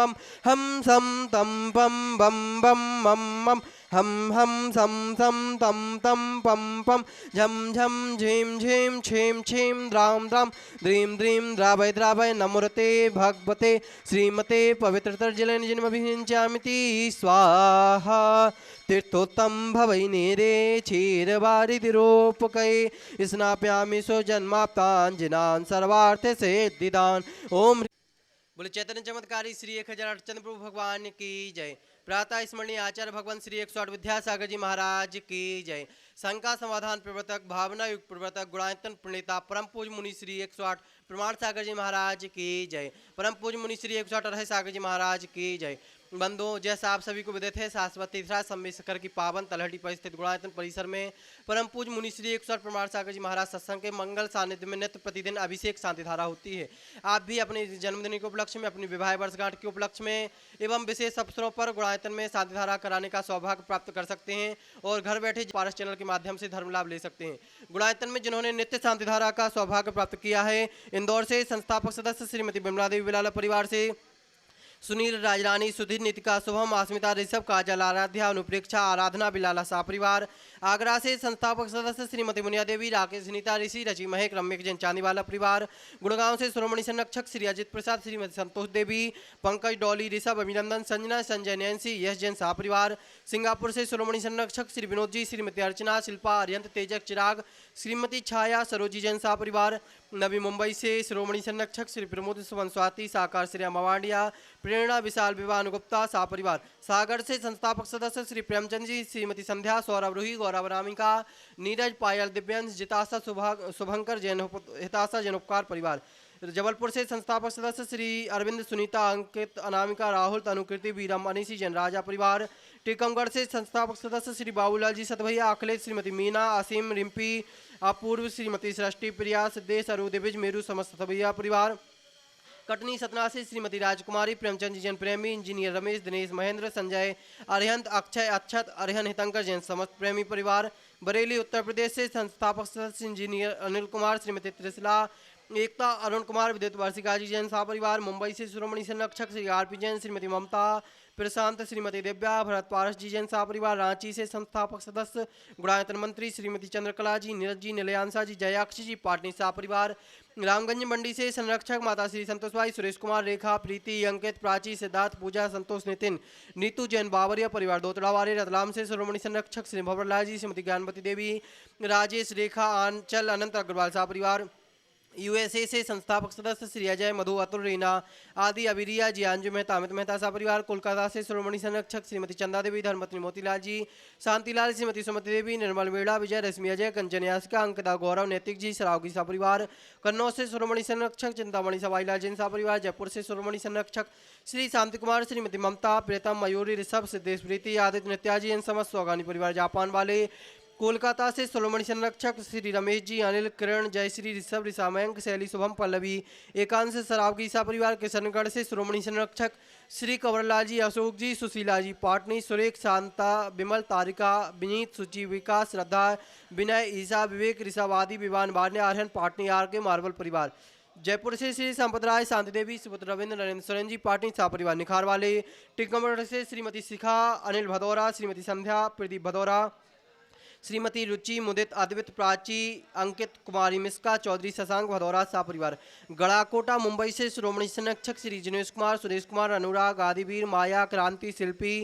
मम हम सम तम पम बम बम मम मम हम सम सम तम तम पम पम झम झम झीम झीम छीम छीम द्राम द्राम द्रीम द्रीम द्रावय द्रावय नमोरते भगवते श्रीमते पवित्रतर्जलनिजन्मभिषिञ्चामिति स्वाहा तीर्थोत्तम भवैनेरे क्षीरवारिधिरोपकै स्नाप्यामि स्वजन्माप्ताञ्जनान् सर्वार्थ सिद्धिदान् ओम। बोले चैतन्य चमत्कारी श्री 1008 चंद्र प्रभु भगवान की जय। प्रातः स्मरणीय आचार्य भगवान श्री 108 विद्यासागर जी महाराज की जय। शंका समाधान प्रवर्तक भावना युग प्रवर्तक गुणायतन प्रणेता परम पूज मुनि श्री 108 प्रमाण सागर जी महाराज की जय। परम पूज मुनि श्री 108 अरहै सागर जी महाराज की जय। बंधुओं, जैसा आप सभी को विदित है, शाश्वत तीर्थराज सम्मेशकर की पावन तलहटी पर स्थित गुणायतन परिसर में परम पूज मुनि श्री 108 प्रमाण सागर जी महाराज सत्संग के मंगल सानिध्य में नित्य प्रतिदिन अभिषेक शांति धारा होती है। आप भी अपने जन्मदिन के उपलक्ष्य में, अपनी विवाह वर्षगांठ के उपलक्ष्य में एवं विशेष अवसरों पर गुणायतन में शांति धारा कराने का सौभाग्य प्राप्त कर सकते हैं और घर बैठे पारस चैनल के माध्यम से धर्म लाभ ले सकते हैं। गुणायतन में जिन्होंने नित्य शांति धारा का सौभाग्य प्राप्त किया है, इंदौर से संस्थापक सदस्य श्रीमती बिमला देवी बिलाला परिवार से सुनील राजरानी सुधीर नितिका शुभम अस्मिता ऋषभ काजल आराध्या अनुप्रेक्षा आराधना बिलाला शाह परिवार, आगरा से संस्थापक सदस्य श्रीमती मुनिया देवी राकेश नीता ऋषि रची महक रम्य जैन चांदीवाला परिवार, गुड़गांव से शिरोमणि संरक्षक श्री अजित प्रसाद श्रीमती संतोष देवी पंकज डॉली ऋषभ अभिनंदन संजना संजय नैन्सी यश जैन शाह परिवार, सिंगापुर से शिरोमणि संरक्षक श्री विनोद जी श्रीमती अर्चना शिल्पा अरियंत तेजक चिराग श्रीमती छाया सरोजी जैन शाह परिवार, नवी मुंबई से शिरोमणि संरक्षक श्री प्रमोद सुवन स्वाति साकार श्री अमावांडिया प्रेरणा विशाल विवान गुप्ता शाह परिवार, सागर से संस्थापक सदस्य श्री प्रेमचंद जी श्रीमती संध्या सौरभ रूही गौरव रामिका नीरज पायल दिव्यांश जिताशा शुभंकर जैन हिताशा जैनोपकार परिवार, जबलपुर से संस्थापक सदस्य श्री अरविंद सुनीता अंकित अनामिका राहुल तनुकृति वीरम अनिसी जैन राजा परिवार, टीकमगढ़ से संस्थापक सदस्य श्री बाबूलाल जी सतभैया अखिलेश श्रीमती मीना असीम रिम्पी अपूर्व श्रीमती सृष्टि प्रिया सिद्धेश अरु दिविज मेरू समस्त सतभैया परिवार, कटनी सतना से श्रीमती राजकुमारी प्रेमचंद जी जैन प्रेमी इंजीनियर रमेश दिनेश महेंद्र संजय अरिहंत अक्षय अक्षत अरिहन हितंकर जैन समस्त प्रेमी परिवार, बरेली उत्तर प्रदेश से संस्थापक सदस्य इंजीनियर अनिल कुमार श्रीमती त्रिशला एकता अरुण कुमार विद्युत वार्षिका जी जैन शाह परिवार, मुंबई से शिरोमणि संरक्षक श्री आरपी जैन श्रीमती ममता प्रशांत श्रीमती दिव्या भरत पारस जी जैन शाह परिवार, रांची से संस्थापक सदस्य गुणायतन मंत्री श्रीमती चंद्रकला जी नीरज जी निलयांशा जी जयाक्षी जी पाटनी शाह परिवार, रामगंज मंडी से संरक्षक माता श्री संतोष भाई सुरेश कुमार रेखा प्रीति अंकित प्राची सिद्धार्थ पूजा संतोष नितिन नीतू जैन बावरिया परिवार दोतड़ावारे, रतलाम से शिरोमणि संरक्षक श्री भवरलाल जी श्रीमती ज्ञानवती देवी राजेश रेखा आंचल अनंत अग्रवाल शाह परिवार, यूएसए से संस्थापक सदस्य श्री अजय मधु अतुल रीना आदि अबिरिया जी अंजु मेहता अमित मेहता शाह परिवार, कोलकाता से शिरोमणि संरक्षक श्रीमती चंदा देवी धर्मपत्नी मोतीलाल जी शांतिलाल श्रीमती सुमति देवी निर्मल वेड़ा विजय रश्मि अजय कंचन यासिका अंकिता गौरव नैतिक जी सरावगी शाह परिवार, कन्नौज से शिरोमणि संरक्षक चिंतामणि सवाईलाल जैन शाह परिवार, जयपुर से शिरोमणि संरक्षक श्री शांति कुमार श्रीमती ममता प्रीतम मयूरी ऋषभ सिद्धेश प्रीति आदित्य नित्याजी एन समस्त स्वागानी परिवार जापान वाले, कोलकाता से शिरोमणि संरक्षक श्री रमेश जी अनिल किरण जयश्री ऋषभ ऋषामयंक शैली शुभम पल्लवी एकांश सरावगी शाह परिवार, किशनगढ़ से शिरोमणि संरक्षक श्री कंवरलाल जी अशोक जी सुशीला जी पाटनी सुरेख शांता विमल तारिका विनीत सुचि विकास श्रद्धा विनय ईसा विवेक ऋषावादी विवान बारने आर्यन पाटनी आर के मार्बल परिवार, जयपुर से श्री संपत राय शांति देवी सुपुत्र रविंद्र नरेंद्र सोरेन जी पाटनी शाह परिवार निखार वाले, टीकमगढ़ से श्रीमती शिखा अनिल भदौरा श्रीमती संध्या प्रदीप भदौरा श्रीमती रुचि मुदित अद्वित प्राची अंकित कुमारी मिस्का चौधरी शशांक भदौरा शाह परिवार, गड़ाकोटा मुंबई से शिरोमणि संरक्षक श्री जिनेश कुमार सुरेश कुमार अनुराग आदिवीर माया क्रांति शिल्पी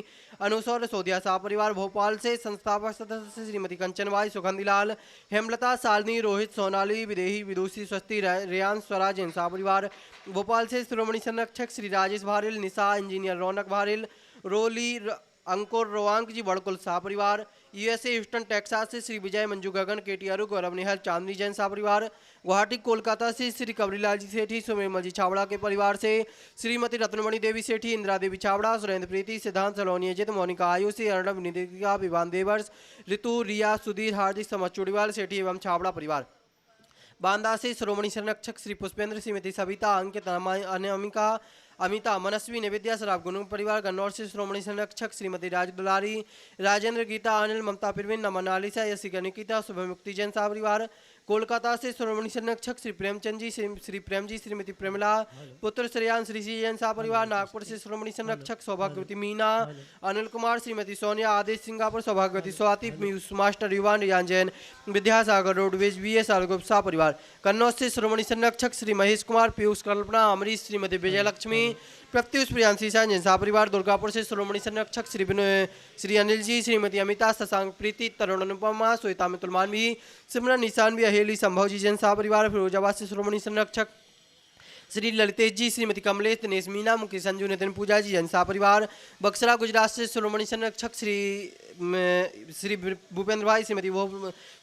अनुसौर सोधिया शाह परिवार, भोपाल से संस्थापक सदस्य श्रीमती कंचनबाई सुगंधीलाल हेमलता सालनी रोहित सोनाली विदेही विदुषी स्वस्ति रेयान स्वराज जैन शाह परिवार, भोपाल से शिरोमणि संरक्षक श्री राजेश भारिल निशा इंजीनियर रौनक भारिल रोली अंकुर रोवांक जी बड़कुल शाह परिवार, यूएसए ह्यूस्टन टेक्सास से श्री विजय मंजू गगन केटी अरु गौरव निहल चांदनी जैन शाह परिवार, गुवाहाटी कोलकाता से श्री कबरीलाल जी सेठी सुमेरमल जी छावड़ा के परिवार से श्रीमती रत्नमणि देवी सेठी इंदिरा देवी छावड़ा सुरेंद्र प्रीति सिद्धांत सलोनी अजित मोनिका आयुषी अर्णव निधिका विवान देवर्ष ऋतु रिया सुधीर हार्दिक समझ चुड़ीवाल सेठी एवं छावड़ा परिवार, बांदा से शिरोमणि संरक्षक श्री पुष्पेंद्र श्रीमती सविता अंकित अनामिका अमिता मनस्वी निवेद्या सराब गुनु परिवार, गन्नौर से शिरोमणि संरक्षक श्रीमती राज दुलारी राजेंद्र गीता अनिल ममता प्रवीण नमन आलिसा यशिका निकिता शुभ मुक्ति जैन शाह परिवार, कोलकाता से शिरोमणि संरक्षक श्री प्रेमचंद जी, श्री प्रेम जी, श्रीमती प्रेमिला, पुत्र श्रेयान श्री जी जैन साह परिवार। नागपुर से शिरोमणि संरक्षक सौभाग्यवती मीना, अनिल कुमार, श्रीमती सोनिया, आदेश सिंगापुर, सौभाग्यवती स्वाति, पीयूष मास्टर, युवान रियान जैन, विद्यासागर रोडवेज VS आलगुप्त शाह परिवार। कन्नौज से शिरोमणि संरक्षक श्री महेश कुमार, पीयूष, कल्पना, अमरीश, श्रीमती विजयलक्ष्मी, प्रत्युष, प्रियांशी शाह जैन शाह परिवार। दुर्गापुर से शिरोमणि संरक्षक श्री अनिल जी, श्रीमती अमिता, शशांक, प्रीति, तरुण, अनुपमा, श्वेता, मितुल मानवी, सिमरन, निशानवी, अहेली, संभव जी जैन शाह परिवार। फिरोजाबाद से शिरोमणि संरक्षक श्री ललितेश जी, श्रीमती कमलेश, दिनेश मीना, मुकेश, संजू, नितिन, पूजा जी जैन शाह परिवार। बक्सरा गुजरात से शिरोमणि संरक्षक श्री भूपेंद्र भाई, श्रीमती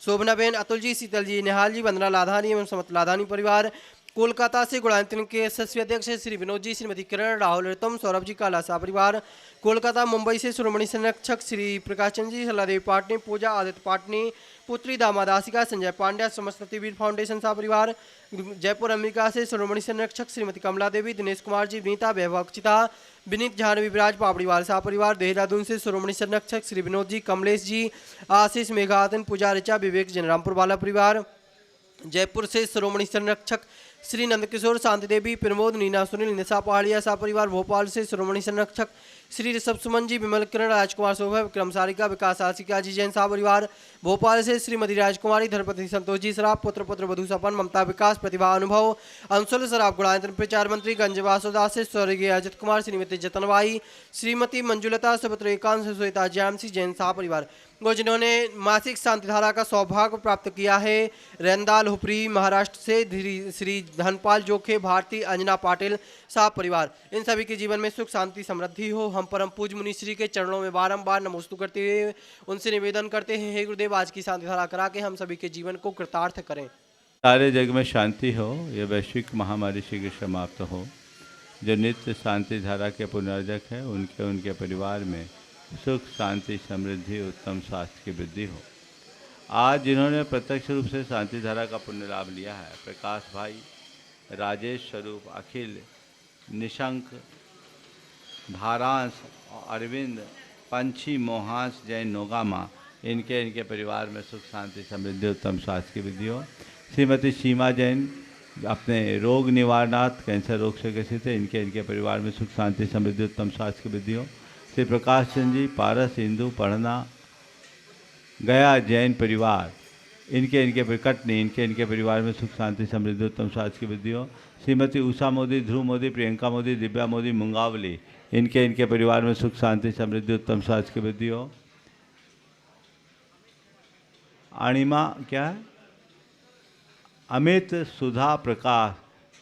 शोभनाबेन, अतुल जी, शीतल जी, निहाल जी, वंदना लाधानी एवं समत लाधानी परिवार। कोलकाता से गुणांतरण के यशस्वी अध्यक्ष श्री विनोद जी, श्रीमती किरण, राहुल, रितम, सौरभ जी, काला शाह परिवार। कोलकाता मुंबई से शिरोमणि संरक्षक श्री प्रकाश चंद जी, सलादेवी पाटनी, पूजा, आदित्य पाटनी, पुत्री, दामाद, आसिका, संजय पांड्या, समस्त वीर फाउंडेशन शाह परिवार। जयपुर अमेरिका से शिरोमणि संरक्षक श्रीमती कमला देवी, दिनेश कुमार जी, नीता, वैभवक्षिता, विनीत, जाह्नवी, विराज, पापड़ीवाल शाह परिवार। देहरादून से शिरोमणि संरक्षक श्री विनोद जी, कमलेश जी, आशीष, मेघातन, पूजा, ऋचा, विवेक, जन रामपुर वाला परिवार। जयपुर से शिरोमणि संरक्षक श्री नंदकिशोर, शांति देवी, प्रमोद, नीना, सुनील, निशा पहाड़िया शाह परिवार। भोपाल से शिरोमणि संरक्षक श्री ऋषभ सुमन जी, विमल किरण, राजकुमार शोभा, विक्रम सारिका, विकास आशिका जी जैन शाह परिवार। भोपाल से श्रीमती राजकुमारी, धर्मपति संतोष जी सराफ, पुत्र वधु सपन, ममता, विकास, प्रतिभा, अनुभव, अंशुल सराफ, गुणायतन प्रचार मंत्री। गंज वासुदास से स्वर्गीय अजित कुमार, श्रीमती जतनबाई, श्रीमती मंजुलता, सुभद्र, एकांश, श्वेता, ज्यामसी जैन शाह परिवार। वो जिन्होंने मासिक शांति धारा का सौभाग्य प्राप्त किया है, रेंदाल हुपरी महाराष्ट्र से श्री धनपाल जोखे, भारती, अंजना पाटिल शाह परिवार। इन सभी के जीवन में सुख, शांति, समृद्धि हो। हम परम पूज्य मुनि श्री के चरणों में बारंबार नमोस्तु करते हुए उनसे निवेदन करते हैं, हे गुरुदेव, आज की शांति धारा करा के हम सभी के जीवन को कृतार्थ करें। सारे जग में शांति हो, ये वैश्विक महामारी शीघ्र समाप्त हो। जो नित्य शांति धारा के पुनर्जक है, उनके परिवार में सुख, शांति, समृद्धि, उत्तम स्वास्थ्य की वृद्धि हो। आज जिन्होंने प्रत्यक्ष रूप से शांति धारा का पुण्य लाभ लिया है, प्रकाश भाई, राजेश स्वरूप, अखिल, निशंक, भारांश, अरविंद, पंछी, मोहांश जैन, नोगामा, इनके परिवार में सुख, शांति, समृद्धि, उत्तम स्वास्थ्य की वृद्धि हो। श्रीमती सीमा जैन अपने रोग निवारणार्थ कैंसर रोग से ग्रसित है, इनके परिवार में सुख, शांति, समृद्धि, उत्तम स्वास्थ्य की वृद्धि हो। श्री प्रकाश चंद जी, पारस, इंदू, पढ़ना, गया जैन परिवार, इनके कटनी, इनके परिवार में सुख, शांति, समृद्धि, उत्तम स्वास्थ्य की वृद्धि हो। श्रीमती उषा मोदी, ध्रुव मोदी, प्रियंका मोदी, दिव्या मोदी, मुंगावली, इनके परिवार में सुख, शांति, समृद्धि, उत्तम स्वास्थ्य की वृद्धि हो। अणिमा क्या है, अमित, सुधा, प्रकाश,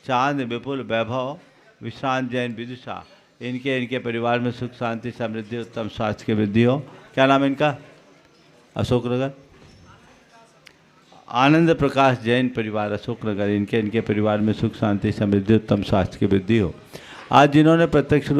चांद, विपुल, वैभव, विश्रांत जैन, विदुषा, इनके परिवार में सुख, शांति, समृद्धि, उत्तम स्वास्थ्य की वृद्धि हो। क्या नाम है इनका? अशोक नगर। आनंद प्रकाश जैन परिवार, अशोक नगर, इनके परिवार में सुख, शांति, समृद्धि, उत्तम स्वास्थ्य की वृद्धि हो। आज जिन्होंने प्रत्यक्ष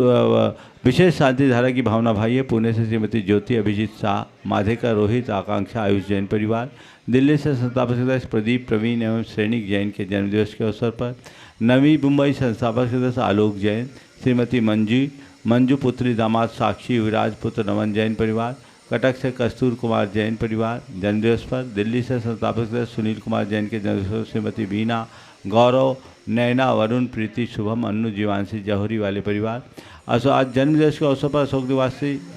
विशेष शांति धारा की भावना भाई है, पुणे से श्रीमती ज्योति, अभिजीत शाह, माधेकर, रोहित, आकांक्षा, आयुष जैन परिवार। दिल्ली से संस्थापक सदस्य प्रदीप, प्रवीण एवं श्रेणिक जैन के जन्मदिवस के अवसर पर। नवी मुंबई संस्थापक सदस्य आलोक जैन, श्रीमती मंजू, पुत्री, दामाद, साक्षी, विराज, पुत्र, नमन जैन परिवार। कटक से कस्तूर कुमार जैन परिवार जन्मदिवस पर। दिल्ली से संस्थापक सदस्य सुनील कुमार जैन के जन्मदिवस पर श्रीमती बीना, गौरव, नैना, वरुण, प्रीति, शुभम, अन्नू, जीवांशी, जौहरी वाले परिवार। आज जन्मदिवस के अवसर पर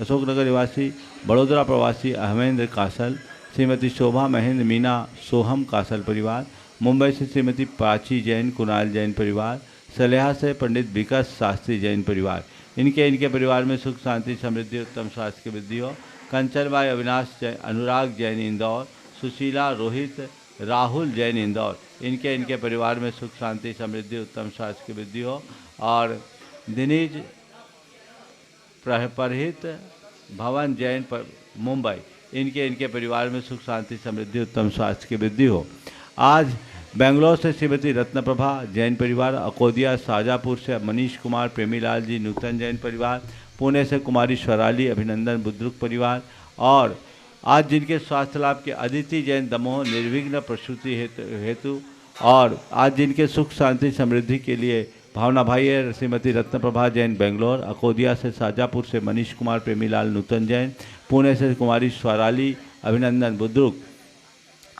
अशोकनगर निवासी, बड़ोदरा प्रवासी अहमेंद्र कासल, श्रीमती शोभा, महेंद्र, मीना, सोहम कासल परिवार। मुंबई से श्रीमती प्राची जैन, कुणाल जैन परिवार। सलेहा से पंडित विकास शास्त्री जैन परिवार। इनके परिवार में सुख, शांति, समृद्धि, उत्तम स्वास्थ्य की वृद्धि हो। कंचनबाई, अविनाश जैन, अनुराग जैन, इंदौर। सुशीला, रोहित, राहुल जैन, इंदौर, इनके परिवार में सुख, शांति, समृद्धि, उत्तम स्वास्थ्य की वृद्धि हो। और दिनेज, परहित, भवन जैन मुंबई, इनके परिवार में सुख, शांति, समृद्धि, उत्तम स्वास्थ्य की वृद्धि हो। आज बेंगलोर से श्रीमती रत्नप्रभा जैन परिवार। अकोदिया, शाहजहाँपुर से मनीष कुमार, प्रेमीलाल जी, नूतन जैन परिवार। पुणे से कुमारी स्वराली, अभिनंदन, बुद्रुक परिवार। और आज जिनके स्वास्थ्य लाभ के अदिति जैन, दमोह, निर्विघ्न प्रसूति हेतु। और आज जिनके सुख, शांति, समृद्धि के लिए भावना भाई है, श्रीमती रत्नप्रभा जैन, बेंगलोर। अकोदिया से शाहजहाँपुर से मनीष कुमार, प्रेमीलाल, नूतन जैन। पुणे से कुमारी स्वराली, अभिनंदन, बुद्रुक।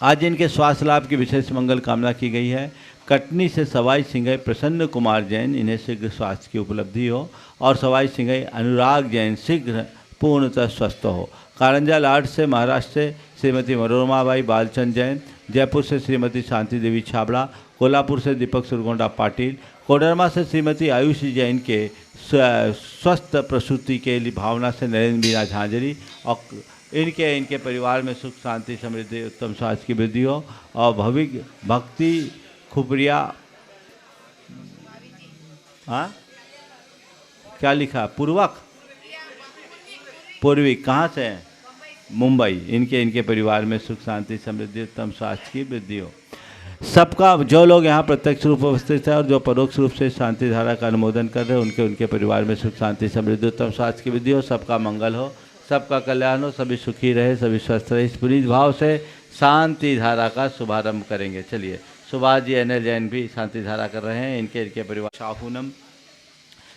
आज इनके स्वास्थ्य लाभ की विशेष मंगल कामना की गई है। कटनी से सवाई सिंघई प्रसन्न कुमार जैन, इन्हें शीघ्र स्वास्थ्य की उपलब्धि हो और सवाई सिंघई अनुराग जैन शीघ्र पूर्णतः स्वस्थ हो। कारंजा लाड से महाराष्ट्र से श्रीमती मनोरमाबाई बालचंद जैन, जयपुर से श्रीमती शांति देवी छाबड़ा, कोल्हापुर से दीपक सुरगोंडा पाटिल, कोडरमा से श्रीमती आयुषी जैन के स्वस्थ प्रसूति के लिए भावना से नरेंद्र मीना झांझरी और इनके परिवार में सुख शांति समृद्धि उत्तम स्वास्थ्य की वृद्धि हो। और भविक भक्ति खुपरिया, हाँ क्या लिखा, पूर्वी कहाँ से हैं, मुंबई, इनके परिवार में सुख शांति समृद्धि उत्तम स्वास्थ्य की वृद्धि हो। सबका जो लोग यहाँ प्रत्यक्ष रूप में उपस्थित है और जो परोक्ष रूप से शांति धारा का अनुमोदन कर रहे हैं उनके परिवार में सुख शांति समृद्धि उत्तम स्वास्थ्य की वृद्धि हो। सबका मंगल हो, सबका कल्याण हो, सभी सुखी रहे, सभी स्वस्थ रहे। इस पुनीत भाव से शांति धारा का शुभारंभ करेंगे। चलिए, सुभाष जी अनिल जैन भी शांति धारा कर रहे हैं, इनके परिवार। शाहूनम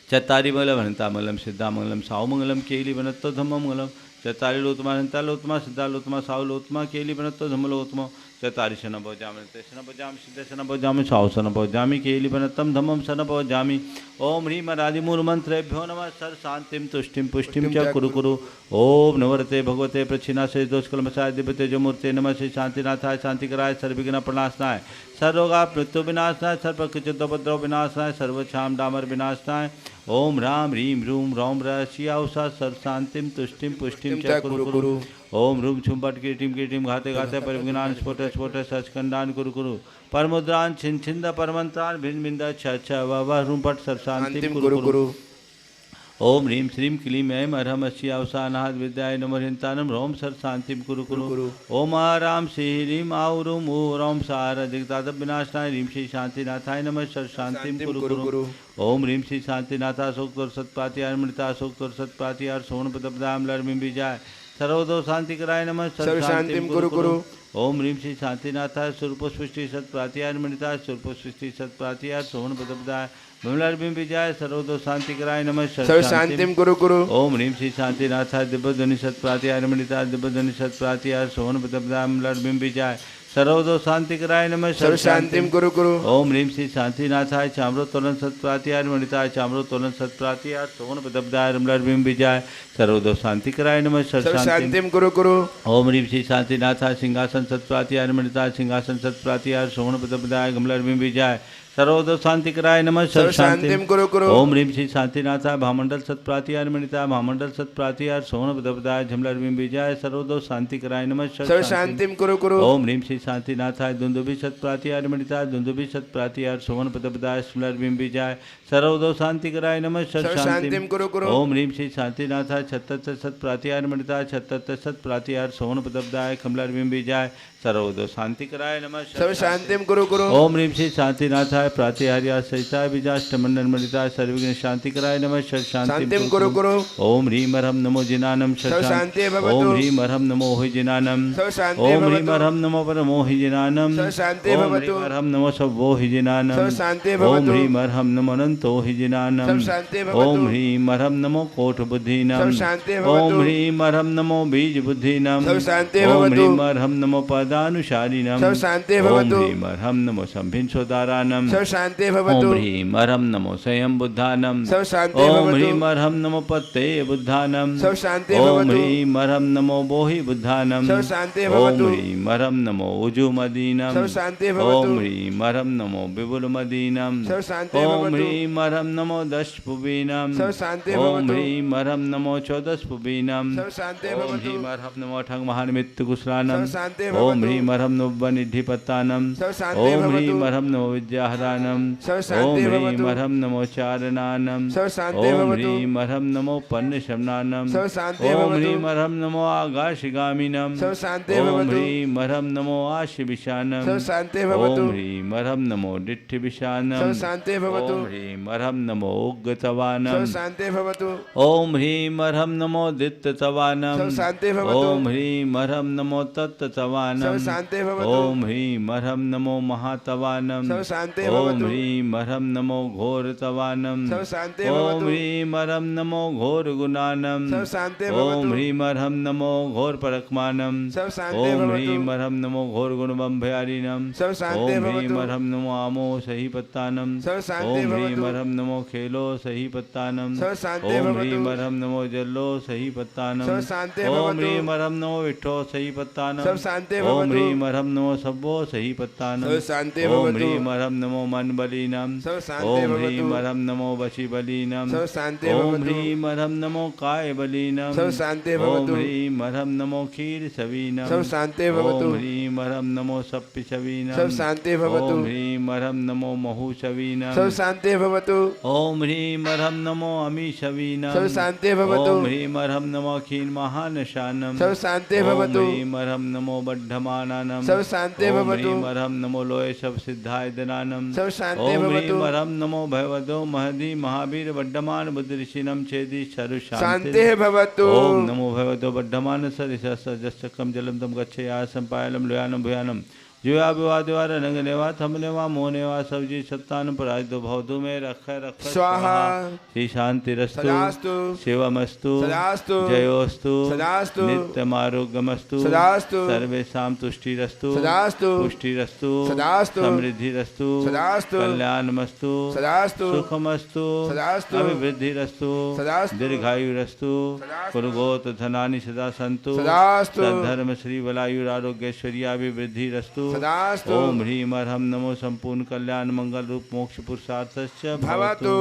चत्तारी मंगलम हंता मंगलम सिद्धा मंगलम साहु मंगलम केली बनत्तो धम्म मंगलम चत्तारी लोतमा हंता लोतमा सिद्धा लोतमा साहु लोतमा केली बनत्तो धम्म लोतमो चत्तारी शन भोजामि शन भोजामि सिद्ध शन भोजामि साहु शन भोजामि केली बनत्तम धम्मम शन भोजामि। ओम ह्रीम राधि मूल मंत्रेभ्यो नमः। सर शांतिम तुष्टिम पुष्टिम च कुरु कुरु। ओम नवरते भगवते प्रच्छिन्ना से दोषकलमसाय दिव्यते जो मूर्ते नमः। श्री शांतिनाथाय शांतिकराय सर्वविघ्न प्रणाशनाय सर्वरोगा मृत्यु विनाशनाय सर्वकृचितोपद्रव विनाशनाय सर्वक्षाम डामर विनाशनाय। ओम राम ह्रीम रूम रोम रशियाउषा सर शांतिम तुष्टिम पुष्टिम च कुरु कुरु। ओम रूम छुम्पट कीटिम कीटिम घाते घाते परिविज्ञान स्फोट स्फोट सचखंडान कुरु कुरु। परमुद्रान छिन छिंद परमंत्रान भिन्न भिंद छ वह रूम पट सर शांतिम कुरु कुरु। ओम ह्रीम श्रीम क्लीम ऐम अरहम अशियावसानाद विद्याय नमोहिंतानम रोम सर शांतिम कुरु कुरु। ओम आराम श्री ह्रीम आउरूम ओम सार दिग्तादब विनाशनाय ह्रीम श्री शांतिनाथाय नमः सर शांतिम कुरु कुरु। ओम ह्रीम श्री शांतिनाथा सोक्तोर सत्पातियार मृता सोक्तोर सत्पातियार सोन पदपदाम लड़मिम बीजाय सर्वदो शांति कराय नमः सर शांतिम कुरु कुरु। ओम ह्रीम श्री शांतिनाथाय स्वरूपस्पृष्टि सत्प्रातियार मृता स्वरूपस्पृष्टि सत्प्रातियार सोन पदपदाय विमलार्भिम विजय सर्वदो शांति कराय नमः सर शांतिम कुरु कुरु। ओम ह्रीम श्री शांतिनाथाय दिव्यध्वनि सत्प्रातियार मृता दिव्यध्वनि सत्प्रातियार सोन पदपदाय विमलार्भिम विजय सर्वदो शांति कराय नमः सर शांतिम कुरु कुरु। ओम ह्रीम श्री शांतिनाथाय चाम्रोत्तोलन सत्प्रातियार मणिताय चाम्रोत्तोलन सत्प्रातियार सोन पदपदाय विमलार्भिम विजय सर्वदो शांति कराय नमः सर शांतिम कुरु कुरु। ओम ह्रीम श्री शांतिनाथाय सिंहासन सत्प्रातियार मणिताय सिंहासन सत्प्रातियार सोन पदपदाय विमलार्भिम विजय सर्वदो शांति कराय नमः सर शांतिम कुरु कुरु। ओम ह्रीम श्री शांतिनाथाय भामंडल सत्प्रातियार मणिताय भामंडल सत्प्रातियार सोन पदपदाय झमलार्भिम विजय सर्वदो शांति कराय नमः सर शांतिम कुरु कुरु। ओम ह्रीम श्री शांतिनाथाय दुंदुभि सत्प्रातियार मणिताय दुंदुभि सत्प्रातियार सोन पदपदाय स्मलार्भिम विजय सर्वदो शांति कराय नमः सर शांतिम कुरु कुरु। ओम ह्रीम श्री शांतिनाथाय छत्तर सत्प्रातियार मणिताय छत्तर सत्प्रातियार सोन पदपदाय कमलार्भिम विजय सर्वदो शांति कराय नमः सर शांतिम कुरु कुरु। ओम ह्रीम श्री शांतिनाथाय प्रातिहार्या सहिताय विजाष्टमंडन मणिताय सर्वविघ्न शांति कराय नमः सर शांतिम कुरु कुरु। ओम ह्रीम अरहम नमो जिनानम सर शांति भवतु। ओम ह्रीम अरहम नमो हि जिनानम ओम ह्रीम अरहम नमो परमो हि जिनानम सर शांति भवतु। ओम अरहम नमो सबो हि जिनानम सर शांति भवतु। ओम ह्रीम अरहम नमो अनंतो हि जिनानम सर शांति भवतु। ओम ह्रीम अरहम नमो कोट बुद्धिनम सर शांति भवतु। ओम ह्रीम अरहम नमो बीज बुद्धिनम सर शांति भवतु। ओम ह्रीम अरहम नमो पदानुशालिनम सर शांति भवतु। ओम ह्रीम अरहम नमो संभिन्सोदारानम सर शांति भवतु। ओम ह्रीम अरहम नमो स्वयं बुद्धानम सर शांति भवतु। ओम ह्रीम अरहम नमो पत्ते बुद्धानम सर शांति भवतु। ओम ह्रीम अरहम नमो बोहि बुद्धानम सर शांति भवतु। ओम ह्रीम अरहम नमो उजुमदीनम सर शांति भवतु। ओम ह्रीम अरहम नमो विपुलमदीनम सर शांति भवतु। ओम ह्रीम अरहम नमो दशपुबीनम सर शांति भवतु। ओम ह्रीम अरहम नमो चौदशपुबीनम सर शांति भवतु। ओम ह्रीम अरहम नमो ठग महानिमित्त कुशलानम सर शांति भवतु। ओम ह्रीम अरहम नमो बनिधिपत्तानम सर शांति भवतु। ओम ह्रीम अरहम नमो विद्याहरानम सर शांति भवतु। ओम ह्रीम अरहम नमो चारणानम सर शांति भवतु। ओम ह्रीम अरहम नमो पन्नशमनानम सर शांति भवतु। ओम ह्रीम अरहम नमो आगाशिगामिनम सर शांति भवतु। ओम ह्रीम अरहम नमो आशिविशानम सर शांति भवतु। ओम ह्रीम अरहम नमो डिट्ठिविशानम सर शांति भवतु। ओम ह्रीम अरहम नमो उग्गतवानम सर शांति भवतु। ओम ह्रीम अरहम नमो दित्ततवानम सर शांति भवतु। ओम ह्रीम अरहम नमो तत्ततवानम सर शांति भवतु। ओम ह्रीम अरहम नमो महातवानम सर शांति ओम भवतु ह्रीं हरम नमो घोर तवानम सब शांति ओम भवतु ह्रीं हरम नमो घोर गुणानम सब शांति ओम भवतु ह्रीं हरम नमो घोर परकमानम सब शांति ओम भवतु ह्रीं हरम नमो घोर गुणबम्भयारिणम सब शांति ओम ह्रीं भवतु हरम नमो आमो सही पत्तानम सब शांति ओम ह्रीं भवतु हरम नमो खेलो सही पत्तानम सब शांति ओम भवतु ह्रीं हरम नमो जल्लो सही पत्तानम सब शांति ओम भवतु ह्रीं हरम नमो विठ्ठो सही पत्तानम सब शांति ओम भवतु ह्रीं हरम नमो सब्बो सही पत्तानम सब शांति ओम भवतु ह्रीं हरम नमो मन बलीनम सब शांति ओम ह्रीं भवतु हरम नमो वशी बलीनम सब शांति ओम भवतु ह्रीं हरम नमो काय बलीनम सब शांति ओम भवतु ह्रीं हरम नमो क्षीर सवीनम सब शांति ओम भवतु ह्रीं हरम नमो सप्पि सवीनम सब शांति भवतु ओम ह्रीं हरम नमो महु सवीनम सब शांति भवतु ओम ह्रीं हरम नमो अमी सवीनम सब शांति भवतु ओम ह्रीं हरम नमो क्षीण महानशानम सब शांति ओम भवतु ह्रीं हरम नमो बड्ढमानम सब शांति ओम भवतु ह्रीं हरम नमो लोय सब सिद्धाय दनानम सब शांति ओम ह्रीं भवतु हरम नमो भगवतो महदी महावीर बड्ढमान बुद्ध ऋषिनम छेदी शरु शांति भवतु ओम नमो भगवतो बड्ढमान सरिसस्सजस्तकम जलम तम गच्छया संपायलम लोयानम भुयानम जुया विवादिवा रंगनेवा थमनेवा मोहनेवा सब्जी सत्तान पराजितो भवतु में रख रख स्वाहा श्री शांतिरस्तु सदास्तु शिवमस्तु सदास्तु जयोस्तु सदास्तु नित्यमारोग्यमस्तु सदास्तु सर्वेषां तुष्टिरस्तु सदास्तु पुष्टिरस्तु सदास्तु समृद्धिरस्तु सदास्तु कल्याणमस्तु सदास्तु सुखमस्तु सदास्तु अभिवृद्धिरस्तु सदास्तु दीर्घायुरस्तु सदास्तु कुलगोत धनानि सदा सन्तु सदास्तु सद्धर्म श्री बलायुरारोग्यैश्वर्याभिवृद्धिरस्तु सदास्तु ओम ह्रीं हरम नमो संपूर्ण कल्याण मंगल रूप मोक्ष पुरुषार्थस्य भवतु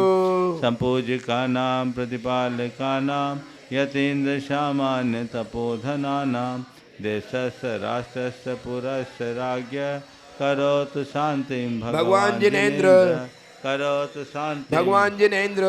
संपूज्यका नाम प्रतिपालका नाम यतीन्द्र सामान्य तपोधना नाम देशस्य राष्ट्रस्य पुरस्य राज्ञ करोतु शांतिं भगवान जिनेन्द्र करोतु शांति भगवान जिनेन्द्र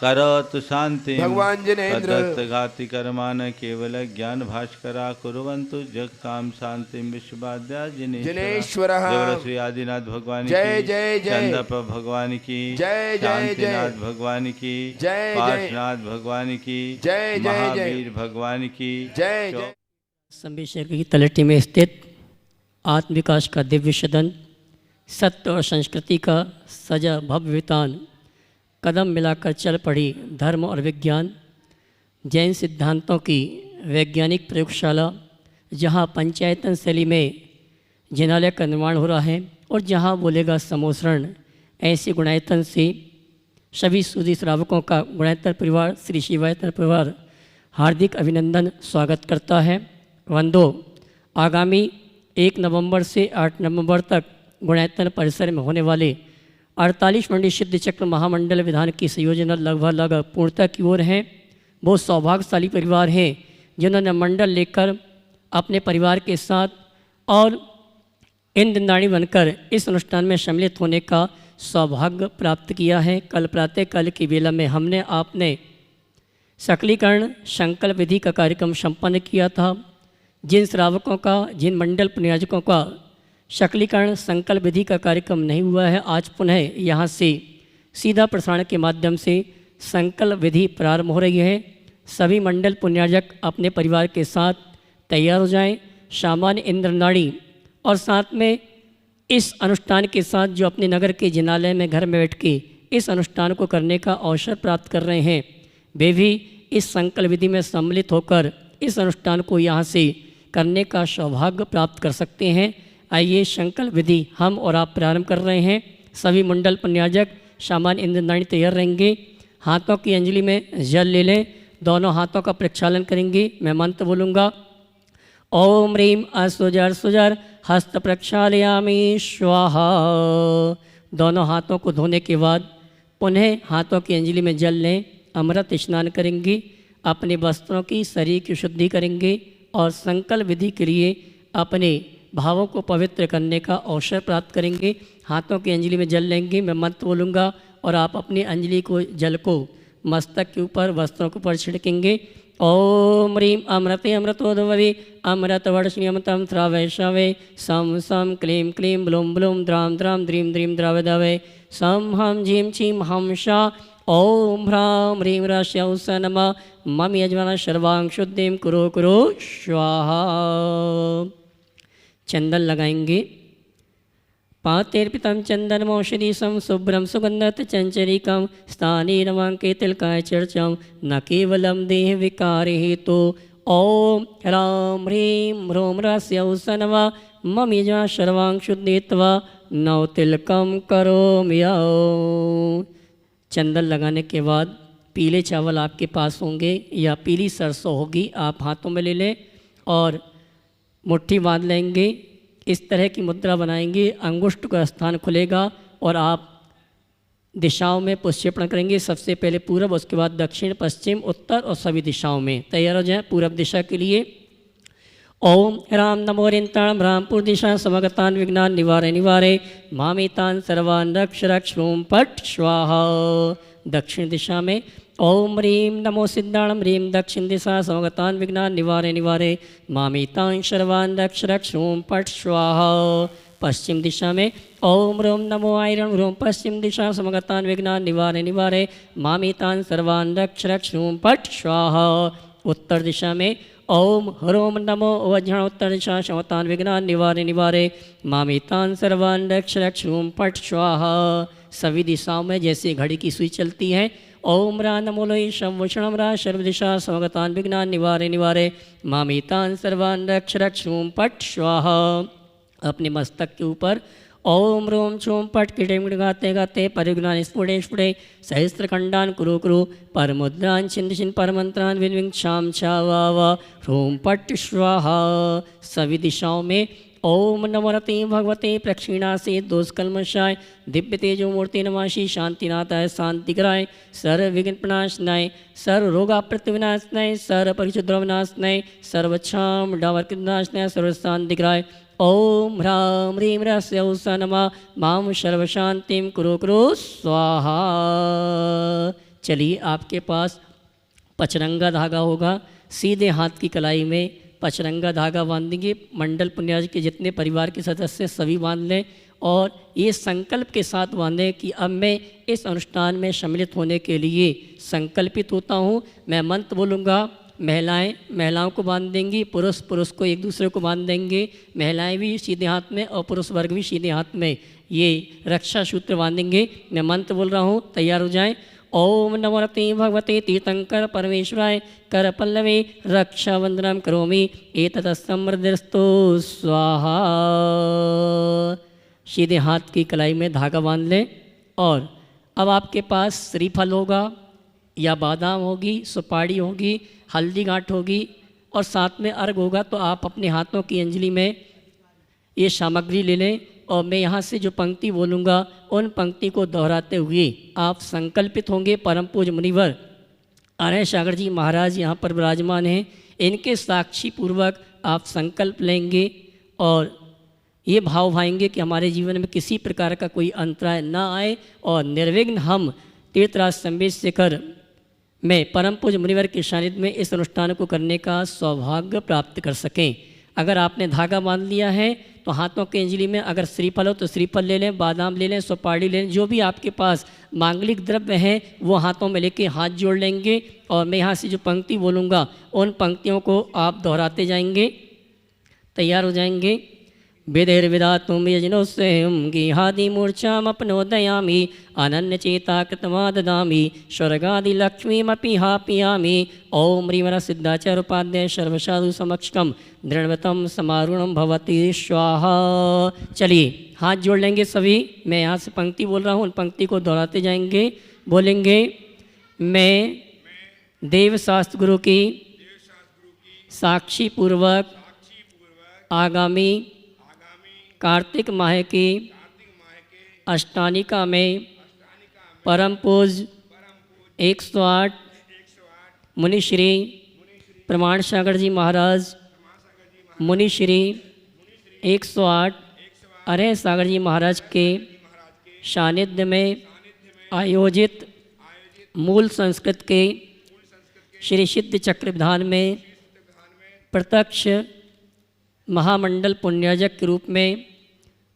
करोतु शांति भगवान जिनेन्द्र घाति कर्मान केवल ज्ञान भास्करा कुर्वन्तु जगताम शांति विश्ववाद्या जिनेश्वरः जय श्री आदिनाथ भगवान जय की जय जय चंद्रप भगवान की जय जय जय शांतिनाथ भगवान की जय जय पार्श्वनाथ भगवान की जय जय जय महावीर भगवान की जय जय संबी शहर की तलहटी में स्थित आत्म विकास का दिव्य सदन, सत्य और संस्कृति का सजा भव्यतान, कदम मिलाकर चल पड़ी धर्म और विज्ञान, जैन सिद्धांतों की वैज्ञानिक प्रयोगशाला, जहां पंचायतन शैली में जिनालय का निर्माण हो रहा है और जहां बोलेगा समोसरण, ऐसे गुणायतन से सभी सूदी श्रावकों का गुणायतन परिवार श्री शिवायतन परिवार हार्दिक अभिनंदन स्वागत करता है। वंदो, आगामी 1 नवंबर से 8 नवंबर तक गुणायतन परिसर में होने वाले 48 मंडी सिद्ध चक्र महामंडल विधान की संयोजना लगभग पूर्णता की ओर है। बहुत सौभाग्यशाली परिवार हैं जिन्होंने मंडल लेकर अपने परिवार के साथ और इंद्रनाड़ी बनकर इस अनुष्ठान में सम्मिलित होने का सौभाग्य प्राप्त किया है। कल प्रातःकाल की बेला में हमने आपने सकलीकरण संकल्प विधि का कार्यक्रम संपन्न किया था। जिन श्रावकों का, जिन मंडल पुण्याजकों का शकलीकरण संकल्प विधि का कार्यक्रम नहीं हुआ है, आज पुनः यहाँ से सीधा प्रसारण के माध्यम से संकल्प विधि प्रारंभ हो रही है। सभी मंडल पुण्याजक अपने परिवार के साथ तैयार हो जाएं। सामान्य इंद्रनाड़ी और साथ में इस अनुष्ठान के साथ जो अपने नगर के जिनालय में घर में बैठ के इस अनुष्ठान को करने का अवसर प्राप्त कर रहे हैं, वे भी इस संकल्प विधि में सम्मिलित होकर इस अनुष्ठान को यहाँ से करने का सौभाग्य प्राप्त कर सकते हैं। आइए संकल्प विधि हम और आप प्रारंभ कर रहे हैं। सभी मंडल पुण्याजक सामान्य इंद्रनाड़ी तैयार रहेंगे। हाथों की अंजलि में जल ले लें, दोनों हाथों का प्रक्षालन करेंगे। मैं मंत्र बोलूँगा, ओम ह्रीम असुजर सुजर हस्त प्रक्षालयामि स्वाहा। दोनों हाथों को धोने के बाद पुनः हाथों की अंजलि में जल लें, अमृत स्नान करेंगे, अपने वस्त्रों की शरीर की शुद्धि करेंगे और संकल्प विधि के लिए अपने भावों को पवित्र करने का अवसर प्राप्त करेंगे। हाथों की अंजलि में जल लेंगे, मैं मंत्र बोलूँगा और आप अपनी अंजलि को जल को मस्तक के ऊपर वस्त्रों के ऊपर छिड़केंगे। ओम ह्रीम अमृते अमृतोद्भवे अमृत वर्षिण्यम तम वैष्णवे सम सम क्लीं क्लीं ब्लूम ब्लूम द्राम द्राम द्रीम द्रीम द्रावदवे सम हम झीम छीम हम शा ओम ह्रां ह्रीं ह्रस्यौस नमः मम यजमान सर्वांग शुद्धिं कुरु कुरु स्वाहा। चंदन लगाएंगे, पातेर्पितं चन्दनमौषधीशं शुभ्रं सुगन्धतचञ्चरीकं स्थाने रमाङ्के तिलकाय चर्चां न केवलं देहविकारे हेतु ॐ ह्रां ह्रीं ह्रूं ह्रस्यौ सन्वा मम यजा सर्वांशुद्धीत्वा नव तिलकम करोमि। चंदन लगाने के बाद पीले चावल आपके पास होंगे या पीली सरसों होगी, आप हाथों में ले लें और मुट्ठी बांध लेंगे। इस तरह की मुद्रा बनाएंगे, अंगुष्ठ का स्थान खुलेगा और आप दिशाओं में पुष्पण करेंगे। सबसे पहले पूर्व, उसके बाद दक्षिण, पश्चिम, उत्तर और सभी दिशाओं में। तैयार हो जाएं पूर्व दिशा के लिए। ओम राम नमो रिंताण रामपुर दिशा समगतान विघ्नान निवारे निवारे मामेतान सर्वान रक्ष रक्ष ओम पट स्वाहा। दक्षिण दिशा में ओम ह्रीं नमो सिद्धाणम ह्रीं दक्षिण दिशा समगतान विघ्नान निवारे निवारे मामेतान सर्वान रक्ष रक्ष ओम पट स्वाहा। पश्चिम दिशा में ओम ह्रूं नमो आयरन ह्रूं पश्चिम दिशा समगतान विघ्नान निवारे निवारे मामेतान सर्वान रक्ष रक्ष ओम पट स्वाहा। उत्तर दिशा में ओम ह्रूं नमो वज्रण उत्तर दिशा शवतान विघ्नान निवारे निवारे मामेतान सर्वान रक्ष रक्ष ओम पट स्वाहा। सभी दिशाओं में जैसे घड़ी की सुई चलती है। ओम रा नमो लोई शवषणम रा सर्व दिशा समगतान विघ्नान निवारे निवारे मामेतान सर्वान रक्ष रक्ष ओम पट स्वाहा। अपने मस्तक के ऊपर ओम ह्रूं छूं पट किटिम गाते गाते परिघ्नान स्फुटे स्फुटे सहस्त्रखंडान कुरु कुरु परमुद्रान छिंद छिंद परमंत्रान विन शाम छा वा वा ह्रूं पट स्वाहा। सभी दिशाओं में ओम नमोरते भगवते प्रक्षिणासे दोषकल्मषाय दिव्य तेजो मूर्ति नमाशि शांतिनाथाय शांतिकराय सर्व विघ्न प्रणाशनाय सर्व रोगा प्रतिविनाशनाय सर्व परिशुद्ध विनाशनाय सर्वक्षाम डावर्किनाशनाय सर्व शांतिकराय ओम ह्रां ह्रीं ह्रस्यौ सनमा माम सर्वशांतिम कुरु कुरु स्वाहा। चलिए आपके पास पचरंगा धागा होगा, सीधे हाथ की कलाई में पचरंगा धागा बांधेंगे। मंडल पुण्याज के जितने परिवार के सदस्य सभी बांध लें और ये संकल्प के साथ बांधें कि अब मैं इस अनुष्ठान में सम्मिलित होने के लिए संकल्पित होता हूँ। मैं मंत्र बोलूँगा, महिलाओं को बांध देंगी, पुरुष को एक दूसरे को बांध देंगे। महिलाएं भी सीधे हाथ में और पुरुष वर्ग भी सीधे हाथ में ये रक्षा सूत्र बांधेंगे। मैं मंत्र बोल रहा हूँ, तैयार हो जाएं। ओम नमो रते भगवते तीर्थंकर परमेश्वराय कर पल्लवे रक्षा वंदनम करोमि एतत् समृद्धिस्तु स्वाहा। सीधे हाथ की कलाई में धागा बांध लें और अब आपके पास श्रीफल होगा या बादाम होगी, सुपारी होगी, हल्दी गांठ होगी और साथ में अर्घ होगा। तो आप अपने हाथों की अंजलि में ये सामग्री ले लें और मैं यहाँ से जो पंक्ति बोलूँगा उन पंक्ति को दोहराते हुए आप संकल्पित होंगे। परम पूज्य मुनिवर अरय सागर जी महाराज यहाँ पर विराजमान हैं, इनके साक्षी पूर्वक आप संकल्प लेंगे और ये भाव भाएंगे कि हमारे जीवन में किसी प्रकार का कोई अंतराय ना आए और निर्विघ्न हम तीर्थराज संवेद शिखर में परम पूज्य मुनिवर के सानिध्य में इस अनुष्ठान को करने का सौभाग्य प्राप्त कर सकें। अगर आपने धागा बांध लिया है तो हाथों के अंजलि में अगर श्रीफल हो तो श्रीफल ले लें, बादाम ले लें, सुपारी ले लें, जो भी आपके पास मांगलिक द्रव्य हैं वो हाथों में लेके हाथ जोड़ लेंगे और मैं यहाँ से जो पंक्ति बोलूँगा उन पंक्तियों को आप दोहराते जाएंगे। तैयार हो जाएंगे। विधिर्विधातुं यजनोस्सेयं गिहादिमूर्छामपनोदयामि अनन्यचेता कृतमा ददामि स्वर्गादिलक्ष्मीमपि हापयामि। ओम ह्रीं सिद्धाचार्योपाध्याय सर्वसाधु समक्षकम दृढ़वतम समारूढ़ भवति स्वाहा। चलिए हाथ जोड़ लेंगे सभी। मैं यहाँ से पंक्ति बोल रहा हूँ, उन पंक्ति को दोहराते जाएंगे। बोलेंगे मैं देवशास्त्र गुरु की साक्षी पूर्वक आगामी कार्तिक माह की अष्टानिका में परम पूज्य 108 मुनिश्री प्रमाण सागर जी महाराज, मुनिश्री 108 अरय सागर जी महाराज के सानिध्य में आयोजित मूल संस्कृत के श्री सिद्ध चक्र विधान में प्रत्यक्ष महामंडल पुण्याजक के रूप में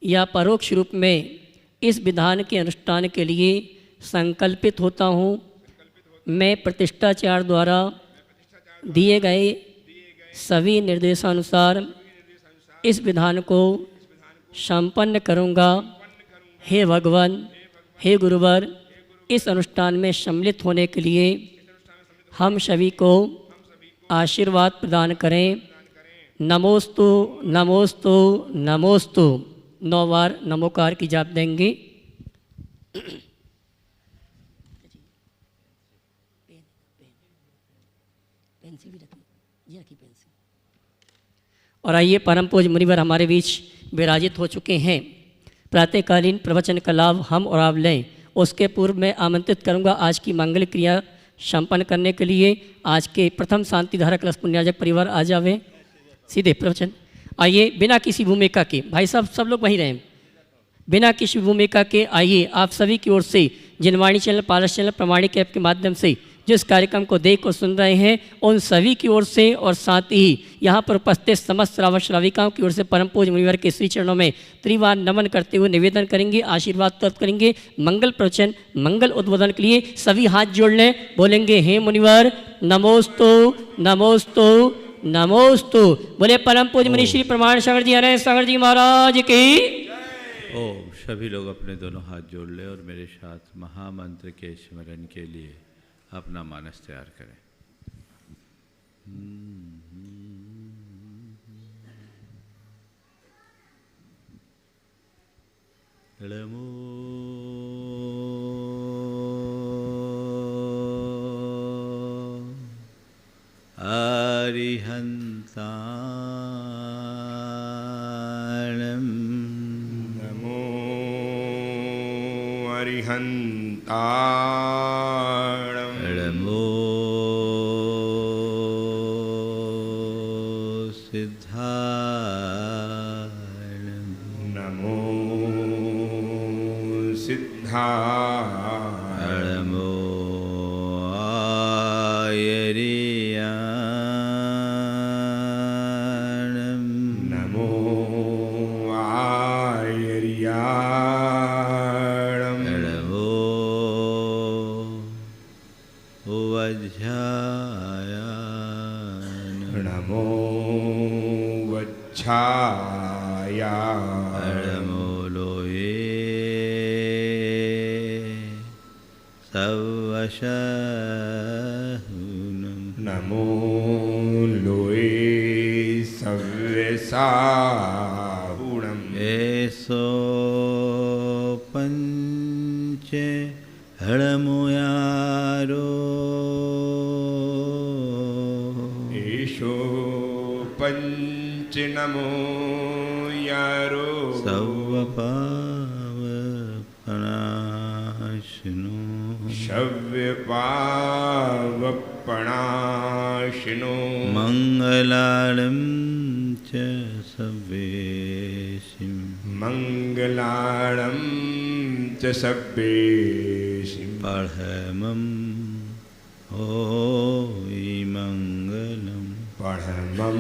या परोक्ष रूप में इस विधान के अनुष्ठान के लिए संकल्पित होता हूँ। मैं प्रतिष्ठाचार्य द्वारा दिए गए सभी निर्देशानुसार इस विधान को संपन्न करूँगा हे भगवान, हे गुरुवर, इस अनुष्ठान में सम्मिलित होने के लिए हम सभी को आशीर्वाद प्रदान करें। नमोस्तु नमोस्तु नमोस्तु 9 बार नमोकार की जाप देंगे। और आइए, परम पूज्य मुनिवर हमारे बीच विराजित हो चुके हैं। प्रातःकालीन प्रवचन का लाभ हम और आप लें। उसके पूर्व मैं आमंत्रित करूंगा आज की मंगल क्रिया संपन्न करने के लिए। आज के प्रथम शांति धारा कलश पुण्याजक परिवार आ जावे सीधे प्रवचन। आइए, बिना किसी भूमिका के, भाई साहब सब लोग वहीं रहें, बिना किसी भूमिका के आइए आप सभी की ओर से जनवाणी चैनल, पारस चैनल, प्रमाणिक ऐप के माध्यम से जिस कार्यक्रम को देख और सुन रहे हैं, उन सभी की ओर से और साथ ही यहाँ पर उपस्थित समस्त श्रावक श्राविकाओं की ओर से परम पूज्य मुनिवर के श्री चरणों में त्रिवार नमन करते हुए निवेदन करेंगे, आशीर्वाद प्राप्त करेंगे। मंगल प्रवचन, मंगल उद्बोधन के लिए सभी हाथ जोड़ लें, बोलेंगे हे मुनिवर नमोस्तु नमोस्तु नमोस्तु। बोले परम पूज्य मुनि श्री प्रमाण सागर जी, हरे सागर जी महाराज की। ओम। सभी लोग अपने दोनों हाथ जोड़ लें और मेरे साथ महामंत्र के स्मरण के लिए अपना मानस तैयार करें। नमो अरिहन्ताणं। नमो अरिहन्ताणं। नमो सिद्धाणं। नमो सिद्धाणं। नमो आयर्याणं। नमो आयर्याणं। नमो वज्झायानं। नमो वच्छायाय। नमो लोये सवशहुनं। नमो लोये सव्यसाहुणम्। एषो पञ्च हळमुयारो। एषो पञ्च नमो यारो। सवपावपनाशिनो। शव्यपावपणाशिनो। मङ्गलानं च सव्येशिं। मङ्गलानं च सव्येशिं। पढमं होयि मङ्गलम्। पढमं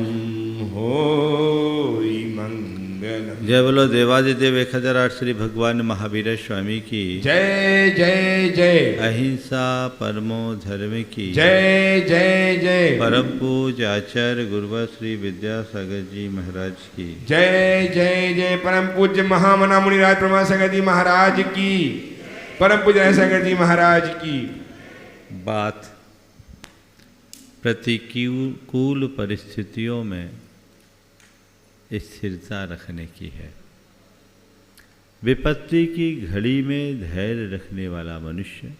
होयि मङ्गलम्। जय बोलो देवादिदेव 1008 श्री भगवान महावीर स्वामी की जय जय जय। अहिंसा परमो धर्म की जय जय जय। परम पूज्य आचार्य गुरुवर श्री विद्यासागर जी महाराज की जय जय जय। परम पूज्य महामना मुनिराज ब्रह्मा सागर जी महाराज की। परम पूज्य सागर जी महाराज की। बात प्रतिकूल परिस्थितियों में स्थिरता रखने की है। विपत्ति की घड़ी में धैर्य रखने वाला मनुष्य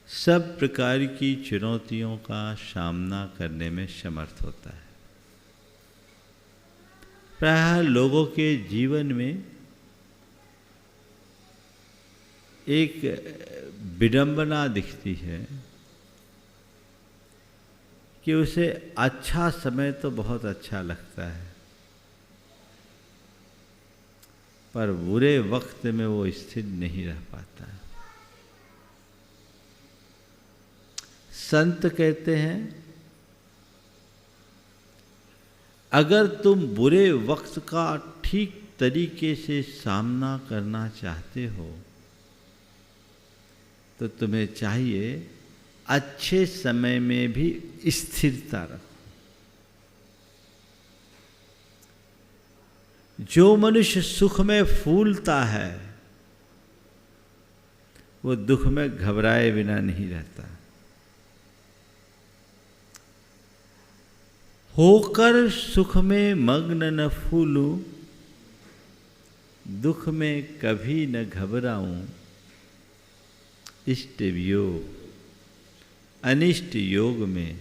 सब प्रकार की चुनौतियों का सामना करने में समर्थ होता है। प्रायः लोगों के जीवन में एक विडंबना दिखती है कि उसे अच्छा समय तो बहुत अच्छा लगता है, पर बुरे वक्त में वो स्थिर नहीं रह पाता है। संत कहते हैं, अगर तुम बुरे वक्त का ठीक तरीके से सामना करना चाहते हो तो तुम्हें चाहिए अच्छे समय में भी स्थिरता रखो। जो मनुष्य सुख में फूलता है वो दुख में घबराए बिना नहीं रहता। होकर सुख में मग्न न फूलूं, दुख में कभी न घबराऊं, इष्ट योग अनिष्ट योग में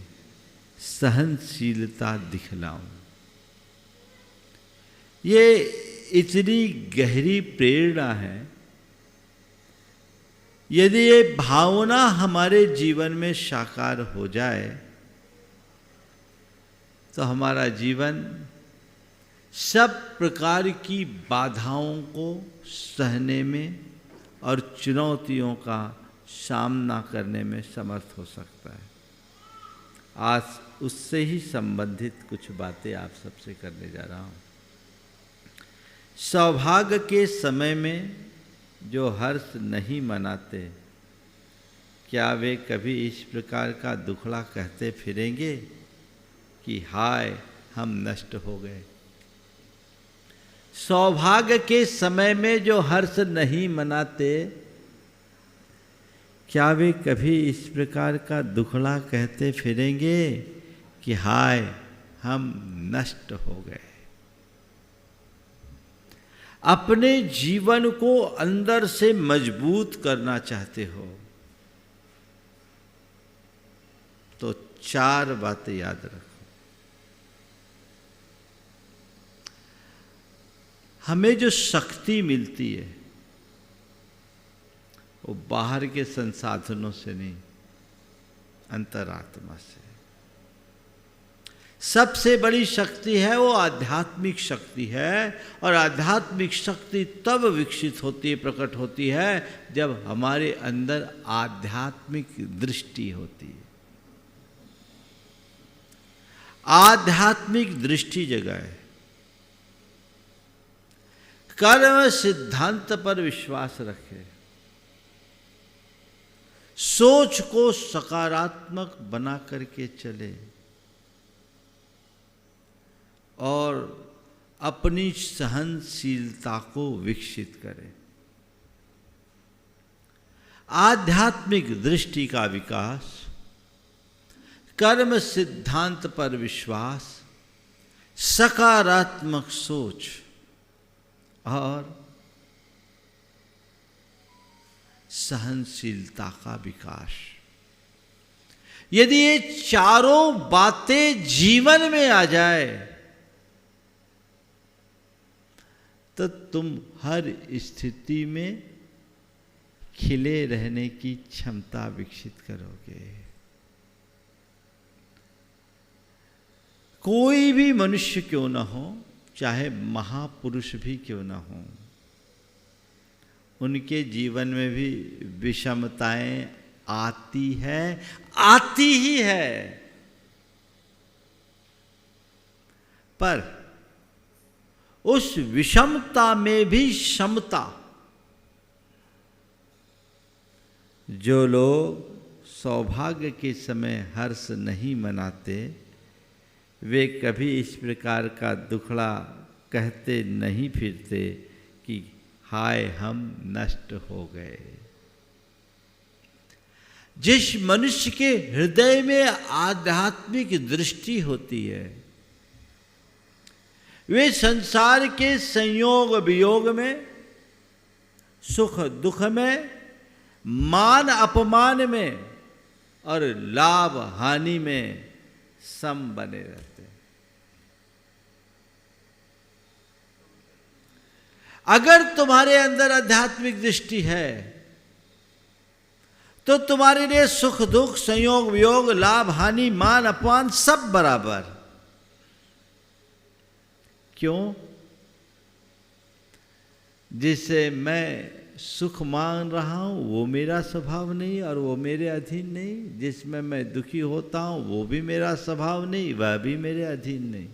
सहनशीलता दिखलाऊं। ये इतनी गहरी प्रेरणा है। यदि ये भावना हमारे जीवन में साकार हो जाए तो हमारा जीवन सब प्रकार की बाधाओं को सहने में और चुनौतियों का सामना करने में समर्थ हो सकता है। आज उससे ही संबंधित कुछ बातें आप सबसे करने जा रहा हूँ। सौभाग्य के समय में जो हर्ष नहीं मनाते, क्या वे कभी इस प्रकार का दुखड़ा कहते फिरेंगे कि हाय हम नष्ट हो गए? सौभाग्य के समय में जो हर्ष नहीं मनाते, क्या वे कभी इस प्रकार का दुखड़ा कहते फिरेंगे कि हाय हम नष्ट हो गए? अपने जीवन को अंदर से मजबूत करना चाहते हो तो 4 बातें याद रखो। हमें जो शक्ति मिलती है वो बाहर के संसाधनों से नहीं, अंतरात्मा से। सबसे बड़ी शक्ति है वो आध्यात्मिक शक्ति है, और आध्यात्मिक शक्ति तब विकसित होती है, प्रकट होती है, जब हमारे अंदर आध्यात्मिक दृष्टि होती है। आध्यात्मिक दृष्टि जगाए, कर्म सिद्धांत पर विश्वास रखे, सोच को सकारात्मक बना करके चले और अपनी सहनशीलता को विकसित करें। आध्यात्मिक दृष्टि का विकास, कर्म सिद्धांत पर विश्वास, सकारात्मक सोच और सहनशीलता का विकास। यदि ये चारों बातें जीवन में आ जाए तो तुम हर स्थिति में खिले रहने की क्षमता विकसित करोगे। कोई भी मनुष्य क्यों न हो, चाहे महापुरुष भी क्यों न हो, उनके जीवन में भी विषमताएं आती है, आती ही है। पर उस विषमता में भी समता। जो लोग सौभाग्य के समय हर्ष नहीं मनाते, वे कभी इस प्रकार का दुखड़ा कहते नहीं फिरते कि हाय हम नष्ट हो गए। जिस मनुष्य के हृदय में आध्यात्मिक दृष्टि होती है, वे संसार के संयोग वियोग में, सुख दुख में, मान अपमान में और लाभ हानि में सम बने रहते हैं। अगर तुम्हारे अंदर आध्यात्मिक दृष्टि है तो तुम्हारे लिए सुख दुख, संयोग वियोग, लाभ हानि, मान अपमान सब बराबर। क्यों? जिसे मैं सुख मान रहा हूं वो मेरा स्वभाव नहीं और वो मेरे अधीन नहीं, जिसमें मैं दुखी होता हूं वो भी मेरा स्वभाव नहीं, वह भी मेरे अधीन नहीं।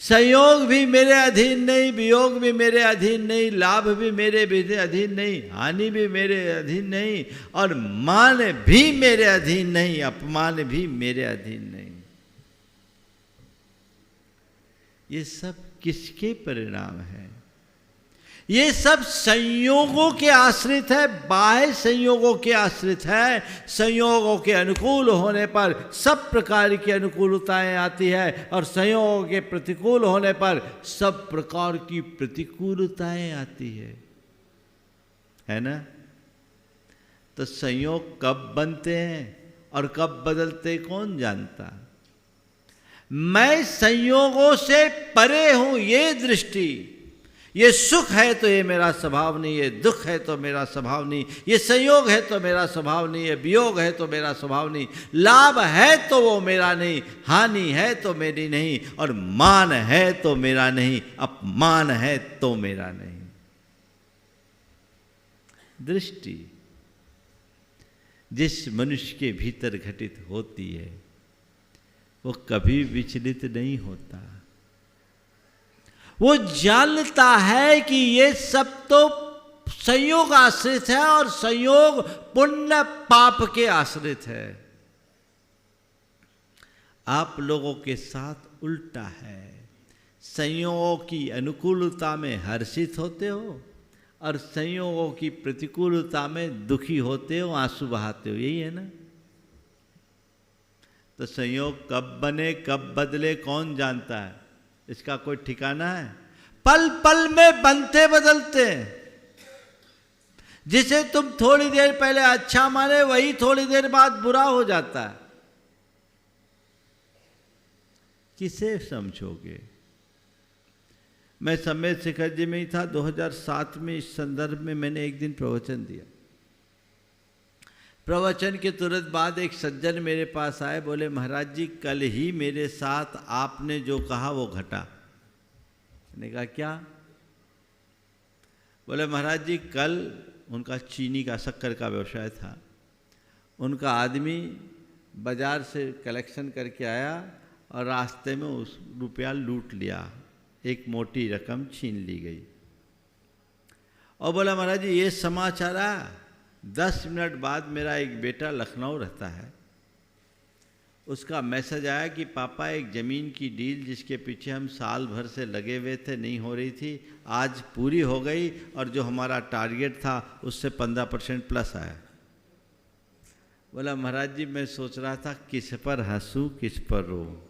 संयोग भी मेरे अधीन नहीं, वियोग भी मेरे अधीन नहीं, लाभ भी मेरे अधीन नहीं, हानि भी मेरे अधीन नहीं, और मान भी मेरे अधीन नहीं, अपमान भी मेरे अधीन नहीं। ये सब किसके परिणाम हैं? ये सब संयोगों के आश्रित है, बाह्य संयोगों के आश्रित है। संयोगों के अनुकूल होने पर सब प्रकार की अनुकूलताएं आती है और संयोगों के प्रतिकूल होने पर सब प्रकार की प्रतिकूलताएं आती है ना? तो संयोग कब बनते हैं और कब बदलते कौन जानता? मैं संयोगों से परे हूं, ये दृष्टि। ये सुख है तो ये मेरा स्वभाव नहीं, ये दुख है तो मेरा स्वभाव नहीं, ये संयोग है तो मेरा स्वभाव नहीं, ये वियोग है तो मेरा स्वभाव नहीं, लाभ है तो वो मेरा नहीं, हानि है तो मेरी नहीं, और मान है तो मेरा नहीं, अपमान है तो मेरा नहीं। दृष्टि जिस मनुष्य के भीतर घटित होती है वो कभी विचलित नहीं होता। वो जानता है कि ये सब तो संयोग आश्रित है और संयोग पुण्य पाप के आश्रित है। आप लोगों के साथ उल्टा है। संयोगों की अनुकूलता में हर्षित होते हो और संयोगों की प्रतिकूलता में दुखी होते हो, आंसू बहाते हो। यही है ना? तो संयोग कब बने कब बदले कौन जानता है? इसका कोई ठिकाना है? पल पल में बनते बदलते हैं। जिसे तुम थोड़ी देर पहले अच्छा माने वही थोड़ी देर बाद बुरा हो जाता है। किसे समझोगे? मैं समय शिखर जी में ही था 2007 में। इस संदर्भ में मैंने एक दिन प्रवचन दिया। प्रवचन के तुरंत बाद एक सज्जन मेरे पास आए, बोले महाराज जी कल ही मेरे साथ आपने जो कहा वो घटा। मैंने कहा क्या? बोले महाराज जी कल उनका चीनी का शक्कर का व्यवसाय था। उनका आदमी बाजार से कलेक्शन करके आया और रास्ते में उस रुपया लूट लिया, एक मोटी रकम छीन ली गई। और बोला महाराज जी ये समाचार आया। 10 मिनट बाद मेरा एक बेटा लखनऊ रहता है, उसका मैसेज आया कि पापा एक ज़मीन की डील जिसके पीछे हम साल भर से लगे हुए थे, नहीं हो रही थी, आज पूरी हो गई और जो हमारा टारगेट था उससे 15% प्लस आया। बोला महाराज जी मैं सोच रहा था किस पर हंसूं किस पर रो।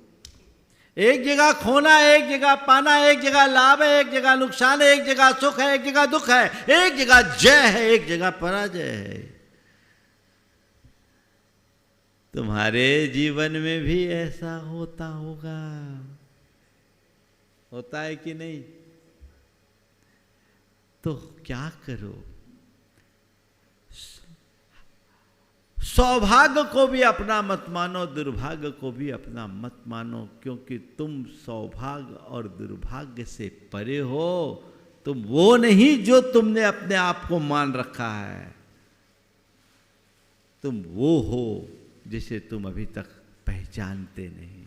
एक जगह खोना, एक जगह पाना, एक जगह लाभ है, एक जगह नुकसान है, एक जगह सुख है, एक जगह दुख है, एक जगह जय है, एक जगह पराजय है। तुम्हारे जीवन में भी ऐसा होता होगा, होता है कि नहीं? तो क्या करो? सौभाग्य को भी अपना मत मानो, दुर्भाग्य को भी अपना मत मानो, क्योंकि तुम सौभाग्य और दुर्भाग्य से परे हो। तुम वो नहीं जो तुमने अपने आप को मान रखा है, तुम वो हो जिसे तुम अभी तक पहचानते नहीं।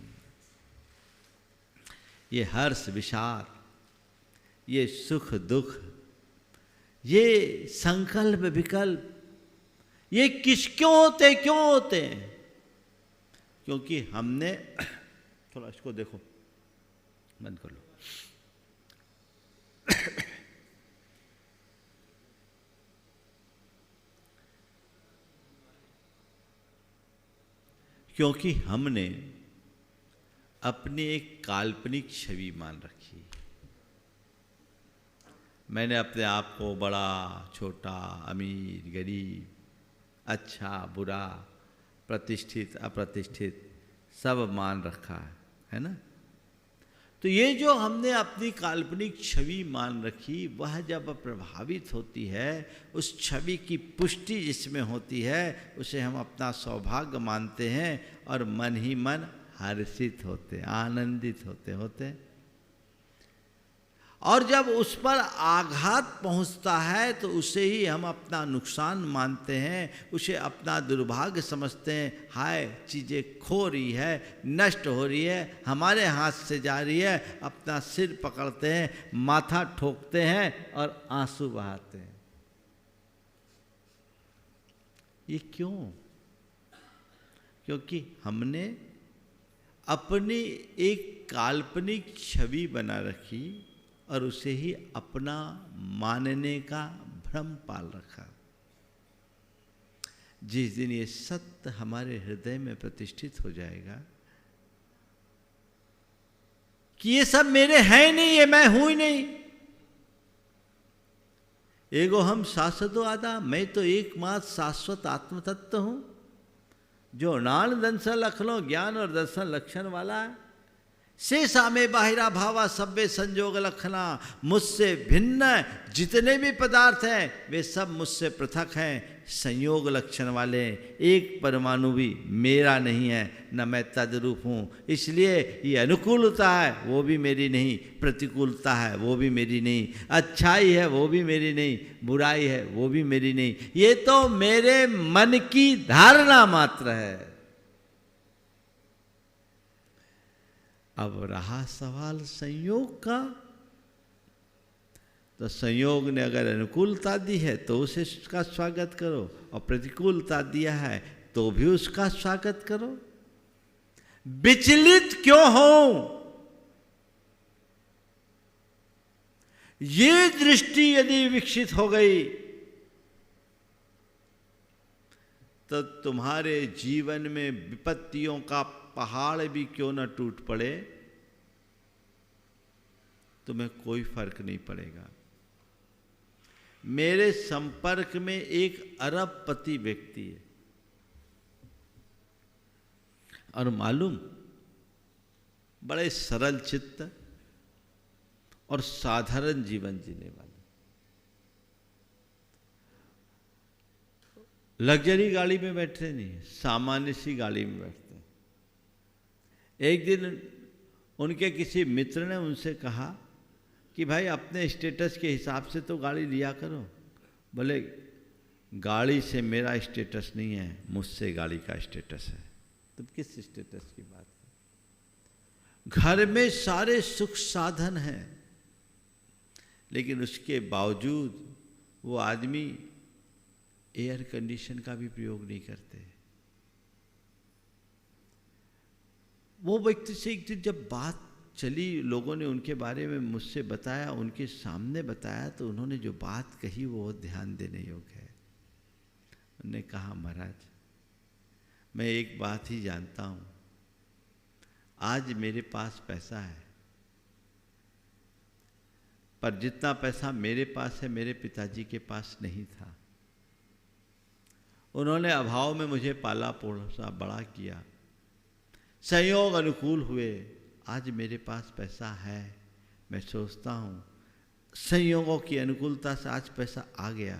ये हर्ष विषाद, ये सुख दुख, ये संकल्प विकल्प, ये क्यों होते हैं? क्योंकि हमने थोड़ा इसको देखो, बंद कर लो। क्योंकि हमने अपनी एक काल्पनिक छवि मान रखी। मैंने अपने आप को बड़ा छोटा, अमीर गरीब, अच्छा बुरा, प्रतिष्ठित अप्रतिष्ठित सब मान रखा है ना? तो ये जो हमने अपनी काल्पनिक छवि मान रखी, वह जब प्रभावित होती है, उस छवि की पुष्टि जिसमें होती है, उसे हम अपना सौभाग्य मानते हैं और मन ही मन हर्षित होते, आनंदित होते हैं। और जब उस पर आघात पहुंचता है तो उसे ही हम अपना नुकसान मानते हैं, उसे अपना दुर्भाग्य समझते हैं। हाय चीज़ें खो रही है, नष्ट हो रही है, हमारे हाथ से जा रही है, अपना सिर पकड़ते हैं, माथा ठोकते हैं और आंसू बहाते हैं। ये क्यों? क्योंकि हमने अपनी एक काल्पनिक छवि बना रखी और उसे ही अपना मानने का भ्रम पाल रखा। जिस दिन ये सत्य हमारे हृदय में प्रतिष्ठित हो जाएगा कि ये सब मेरे हैं नहीं, ये मैं हूं ही नहीं, एगो हम शाश्वतो आदा, मैं तो एकमात्र शाश्वत आत्म तत्व हूं जो नान दंसल लखनऊ ज्ञान और दर्शन लक्षण वाला है। शेषा में बाहिरा भावा सभ्य संजोग लक्षणा, मुझसे भिन्न जितने भी पदार्थ हैं वे सब मुझसे पृथक हैं, संयोग लक्षण वाले। एक परमाणु भी मेरा नहीं है, न मैं तद्रूप हूँ। इसलिए ये अनुकूलता है वो भी मेरी नहीं, प्रतिकूलता है वो भी मेरी नहीं, अच्छाई है वो भी मेरी नहीं, बुराई है वो भी मेरी नहीं। ये तो मेरे मन की धारणा मात्र है। अब रहा सवाल संयोग का, तो संयोग ने अगर अनुकूलता दी है तो उसे उसका स्वागत करो, और प्रतिकूलता दिया है तो भी उसका स्वागत करो। विचलित क्यों हो? ये दृष्टि यदि विकसित हो गई तो तुम्हारे जीवन में विपत्तियों का पहाड़ भी क्यों न टूट पड़े, तुम्हें कोई फर्क नहीं पड़ेगा। मेरे संपर्क में एक अरबपति व्यक्ति है, और मालूम बड़े सरल चित्त और साधारण जीवन जीने वाले, लग्जरी गाड़ी में बैठते नहीं, सामान्य सी गाड़ी में बैठते हैं। एक दिन उनके किसी मित्र ने उनसे कहा कि भाई अपने स्टेटस के हिसाब से तो गाड़ी लिया करो। बोले गाड़ी से मेरा स्टेटस नहीं है, मुझसे गाड़ी का स्टेटस है। तुम किस स्टेटस की बात कर? घर में सारे सुख साधन हैं, लेकिन उसके बावजूद वो आदमी एयर कंडीशन का भी प्रयोग नहीं करते। वो व्यक्ति से एक दिन जब बात चली, लोगों ने उनके बारे में मुझसे बताया, उनके सामने बताया, तो उन्होंने जो बात कही वो ध्यान देने योग्य है। उन्होंने कहा महाराज मैं एक बात ही जानता हूं, आज मेरे पास पैसा है, पर जितना पैसा मेरे पास है मेरे पिताजी के पास नहीं था। उन्होंने अभाव में मुझे पाला पोसा बड़ा किया, संयोग अनुकूल हुए, आज मेरे पास पैसा है। मैं सोचता हूँ संयोगों की अनुकूलता से आज पैसा आ गया,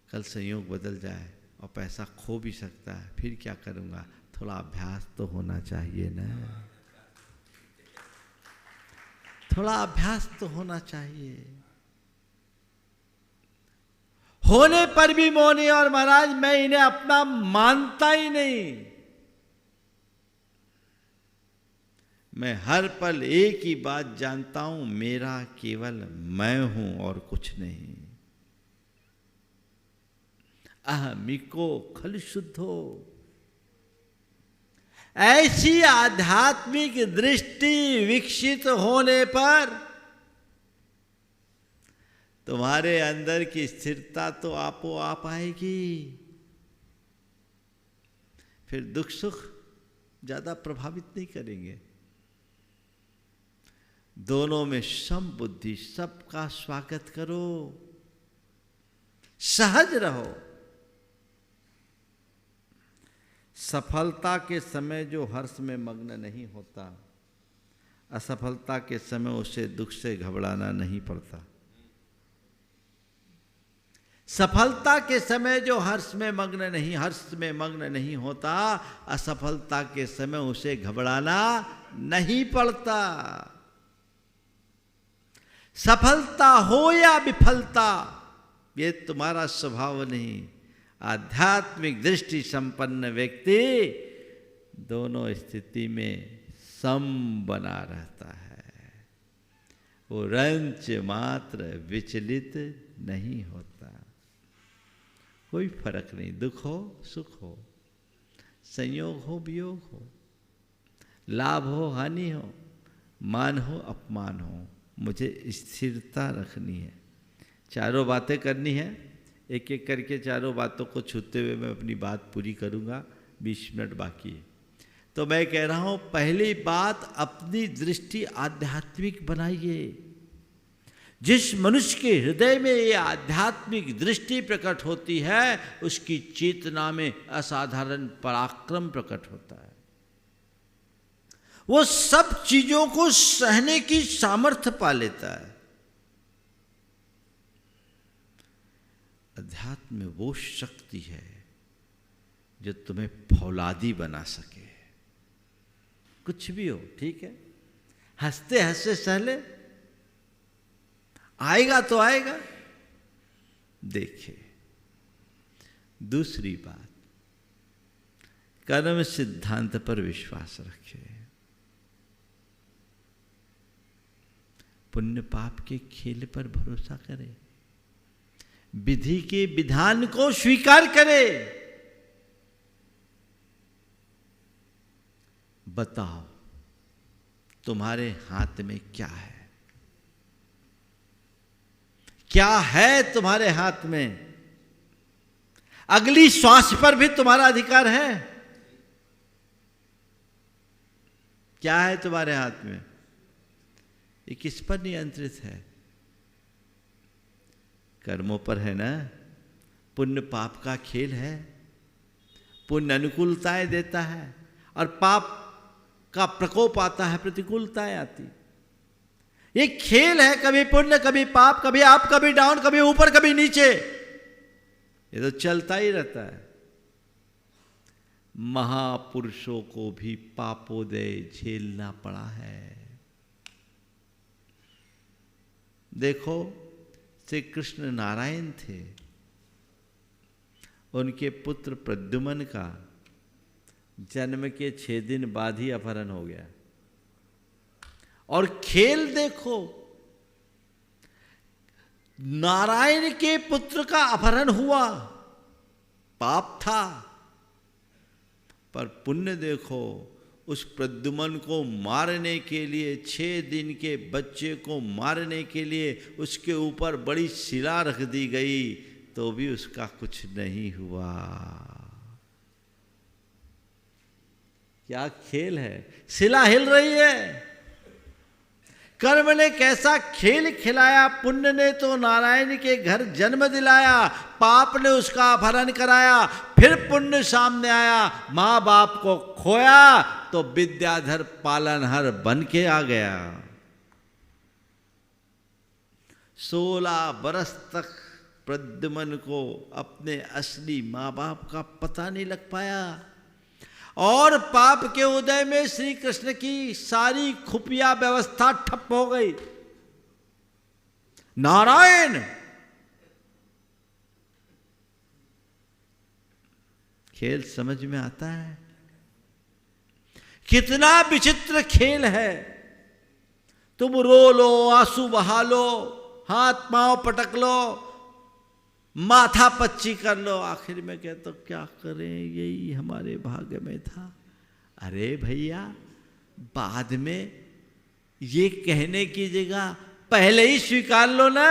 कल संयोग बदल जाए और पैसा खो भी सकता है, फिर क्या करूँगा? थोड़ा अभ्यास तो होना चाहिए ना, थोड़ा अभ्यास तो होना चाहिए। होने पर भी मोनी और महाराज मैं इन्हें अपना मानता ही नहीं। मैं हर पल एक ही बात जानता हूं, मेरा केवल मैं हूं और कुछ नहीं। अहमिको खल शुद्धो। ऐसी आध्यात्मिक दृष्टि विकसित होने पर तुम्हारे अंदर की स्थिरता तो आपो आप आएगी, फिर दुख सुख ज्यादा प्रभावित नहीं करेंगे। दोनों में सम बुद्धि, सबका स्वागत करो, सहज रहो। सफलता के समय जो हर्ष में मग्न नहीं होता, असफलता के समय उसे दुख से घबराना नहीं पड़ता। सफलता के समय जो हर्ष में मग्न नहीं होता, असफलता के समय उसे घबराना नहीं पड़ता। सफलता हो या विफलता ये तुम्हारा स्वभाव नहीं। आध्यात्मिक दृष्टि संपन्न व्यक्ति दोनों स्थिति में सम बना रहता है, वो रंच मात्र विचलित नहीं होता। कोई फर्क नहीं, दुख हो सुख हो, संयोग हो वियोग हो, लाभ हो हानि हो, मान हो अपमान हो, मुझे स्थिरता रखनी है। चारों बातें करनी है, एक एक करके चारों बातों को छूते हुए मैं अपनी बात पूरी करूँगा। 20 मिनट बाकी है। तो मैं कह रहा हूँ, पहली बात, अपनी दृष्टि आध्यात्मिक बनाइए। जिस मनुष्य के हृदय में ये आध्यात्मिक दृष्टि प्रकट होती है, उसकी चेतना में असाधारण पराक्रम प्रकट होता है। वो सब चीजों को सहने की सामर्थ्य पा लेता है। अध्यात्म में वो शक्ति है जो तुम्हें फौलादी बना सके। कुछ भी हो, ठीक है, हंसते हंसते सहले, आएगा तो आएगा। देखिए, दूसरी बात, कर्म सिद्धांत पर विश्वास रखें। पुण्य पाप के खेल पर भरोसा करें। विधि के विधान को स्वीकार करें। बताओ, तुम्हारे हाथ में क्या है? क्या है तुम्हारे हाथ में? अगली श्वास पर भी तुम्हारा अधिकार है। क्या है तुम्हारे हाथ में? ये किस पर नियंत्रित है? कर्मों पर है ना। पुण्य पाप का खेल है। पुण्य अनुकूलताएं देता है और पाप का प्रकोप आता है, प्रतिकूलताएं आती। ये खेल है, कभी पुण्य कभी पाप, कभी अप कभी डाउन, कभी ऊपर कभी नीचे। ये तो चलता ही रहता है। महापुरुषों को भी पापोदय झेलना पड़ा है। देखो, श्री कृष्ण नारायण थे, उनके पुत्र प्रद्युम्न का जन्म के 6 दिन बाद ही अपहरण हो गया। और खेल देखो, नारायण के पुत्र का अपहरण हुआ, पाप था, पर पुण्य देखो, उस प्रद्युम्न को मारने के लिए, 6 दिन के बच्चे को मारने के लिए उसके ऊपर बड़ी शिला रख दी गई, तो भी उसका कुछ नहीं हुआ। क्या खेल है! शिला हिल रही है। कर्म ने कैसा खेल खिलाया। पुण्य ने तो नारायण के घर जन्म दिलाया, पाप ने उसका अपहरण कराया। फिर पुण्य सामने आया, माँ बाप को खोया तो विद्याधर पालनहार बन के आ गया। 16 बरस तक प्रद्युम्न को अपने असली माँ बाप का पता नहीं लग पाया। और पाप के उदय में श्री कृष्ण की सारी खुफिया व्यवस्था ठप हो गई। नारायण खेल समझ में आता है? कितना विचित्र खेल है। तुम रो लो, आंसू बहा लो, हाथ पांव पटक लो, माथा पच्ची कर लो, आखिर में कहते तो क्या करें, यही हमारे भाग्य में था। अरे भैया, बाद में ये कहने की जगह पहले ही स्वीकार लो ना।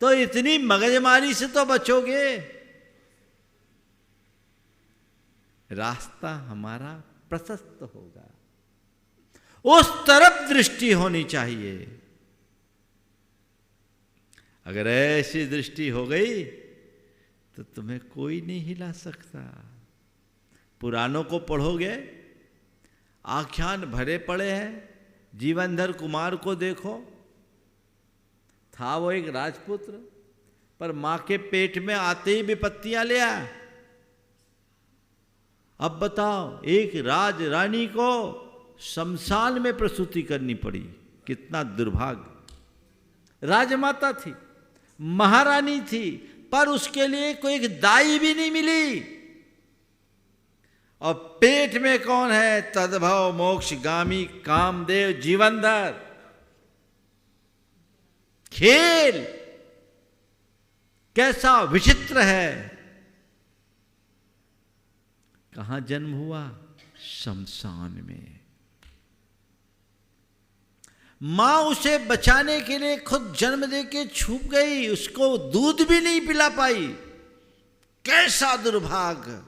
तो इतनी मगजमारी से तो बचोगे। रास्ता हमारा प्रशस्त होगा। उस तरफ दृष्टि होनी चाहिए। अगर ऐसी दृष्टि हो गई तो तुम्हें कोई नहीं हिला सकता। पुराणों को पढ़ोगे, आख्यान भरे पड़े हैं। जीवनधर कुमार को देखो, था वो एक राजपुत्र, पर मां के पेट में आते ही विपत्तियां ले आया। अब बताओ, एक राज रानी को शमशान में प्रसूति करनी पड़ी। कितना दुर्भाग्य। राजमाता थी, महारानी थी, पर उसके लिए कोई एक दाई भी नहीं मिली। और पेट में कौन है? तद्भव मोक्षगामी कामदेव जीवनधर। खेल कैसा विचित्र है। कहाँ जन्म हुआ? शमशान में। मां उसे बचाने के लिए खुद जन्म देके छूट गई, उसको दूध भी नहीं पिला पाई। कैसा दुर्भाग्य!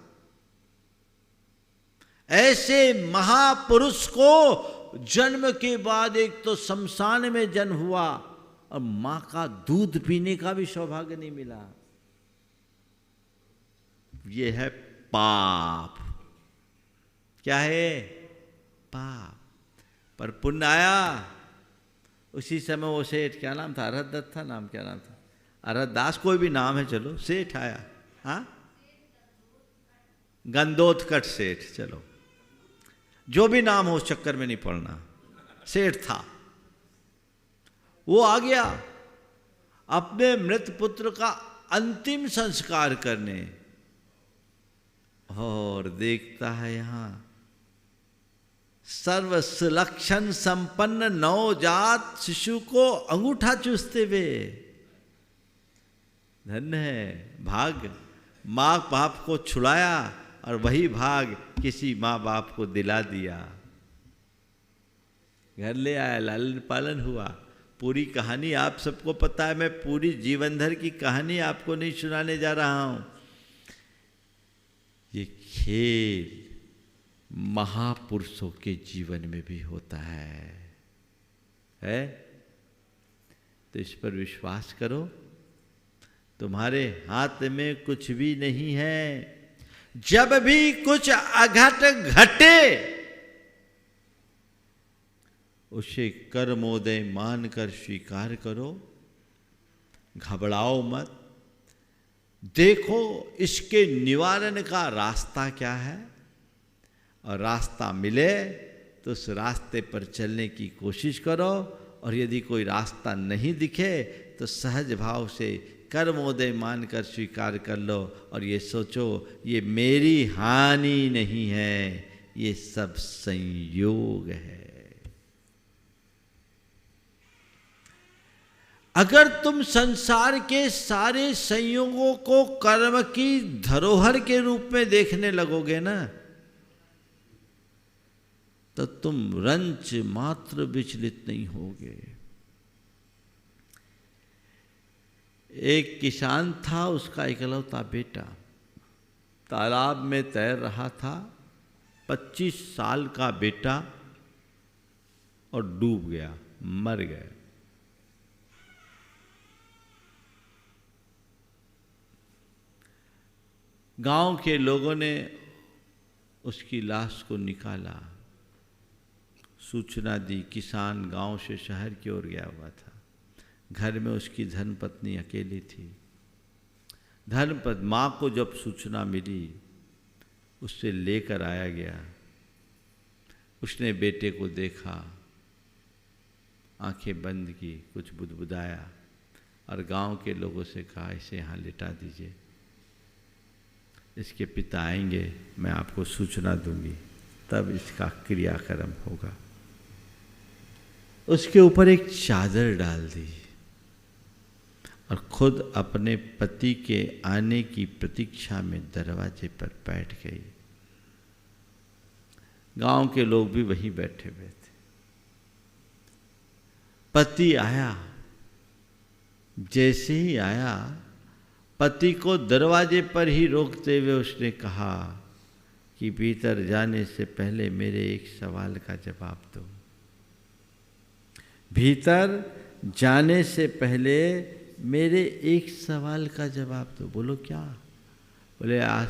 ऐसे महापुरुष को जन्म के बाद एक तो शमशान में जन्म हुआ और मां का दूध पीने का भी सौभाग्य नहीं मिला। यह है पाप। क्या है? पाप। पर पुण्य आया। उसी समय वो सेठ, क्या नाम था? अरहदत्त था नाम, क्या नाम था? अरहदास, कोई भी नाम है, चलो, सेठ आया। हाँ, गंदोतकट सेठ, चलो जो भी नाम हो, उस चक्कर में नहीं पड़ना। सेठ था, वो आ गया अपने मृत पुत्र का अंतिम संस्कार करने, और देखता है यहां सर्व सुलक्षण संपन्न नवजात शिशु को अंगूठा चूसते हुए। धन्य है भाग्य, माँ बाप को छुड़ाया और वही भाग किसी माँ बाप को दिला दिया। घर ले आया, लालन पालन हुआ। पूरी कहानी आप सबको पता है, मैं पूरी जीवन भर की कहानी आपको नहीं सुनाने जा रहा हूं। ये खेल महापुरुषों के जीवन में भी होता है? तो इस पर विश्वास करो। तुम्हारे हाथ में कुछ भी नहीं है। जब भी कुछ अघट घटे उसे कर्मोदय मानकर स्वीकार करो, घबराओ मत। देखो इसके निवारण का रास्ता क्या है, और रास्ता मिले तो उस रास्ते पर चलने की कोशिश करो, और यदि कोई रास्ता नहीं दिखे तो सहज भाव से कर्मोदय मानकर स्वीकार कर लो, और ये सोचो ये मेरी हानि नहीं है, ये सब संयोग है। अगर तुम संसार के सारे संयोगों को कर्म की धरोहर के रूप में देखने लगोगे ना, तो तुम रंच मात्र विचलित नहीं होगे। एक किसान था, उसका इकलौता बेटा तालाब में तैर रहा था। 25 साल का बेटा, और डूब गया, मर गया। गांव के लोगों ने उसकी लाश को निकाला, सूचना दी। किसान गांव से शहर की ओर गया हुआ था। घर में उसकी धर्मपत्नी अकेली थी। धर्मपत्नी माँ को जब सूचना मिली, उससे लेकर आया गया। उसने बेटे को देखा, आंखें बंद की, कुछ बुदबुदाया, और गांव के लोगों से कहा इसे यहाँ लिटा दीजिए, इसके पिता आएंगे, मैं आपको सूचना दूंगी, तब इसका क्रियाक्रम होगा। उसके ऊपर एक चादर डाल दी और खुद अपने पति के आने की प्रतीक्षा में दरवाजे पर बैठ गई। गांव के लोग भी वहीं बैठे हुए थे। पति आया, जैसे ही आया पति को दरवाजे पर ही रोकते हुए उसने कहा कि भीतर जाने से पहले मेरे एक सवाल का जवाब दो। भीतर जाने से पहले मेरे एक सवाल का जवाब दो। बोलो क्या? बोले आज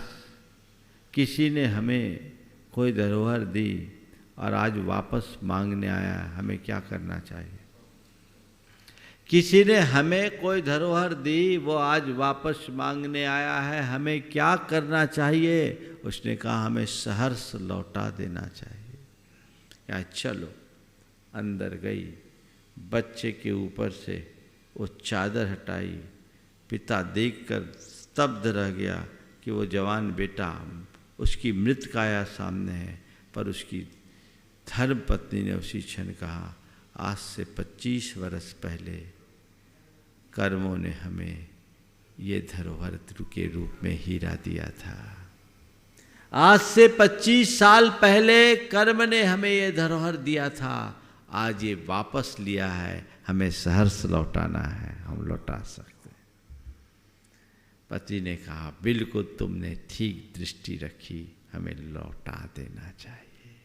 किसी ने हमें कोई धरोहर दी और आज वापस मांगने आया, हमें क्या करना चाहिए? किसी ने हमें कोई धरोहर दी, वो आज वापस मांगने आया है, हमें क्या करना चाहिए? उसने कहा हमें सहर्ष लौटा देना चाहिए। या चलो, अंदर गई, बच्चे के ऊपर से वो चादर हटाई। पिता देखकर स्तब्ध रह गया कि वो जवान बेटा, उसकी मृत काया सामने है, पर उसकी धर्मपत्नी ने उसी क्षण कहा आज से 25 वर्ष पहले कर्मों ने हमें ये धरोहर के रूप में हीरा दिया था। आज से 25 साल पहले कर्म ने हमें ये धरोहर दिया था, आज ये वापस लिया है, हमें सहर्ष लौटाना है, हम लौटा सकते हैं। पति ने कहा बिल्कुल तुमने ठीक दृष्टि रखी, हमें लौटा देना चाहिए।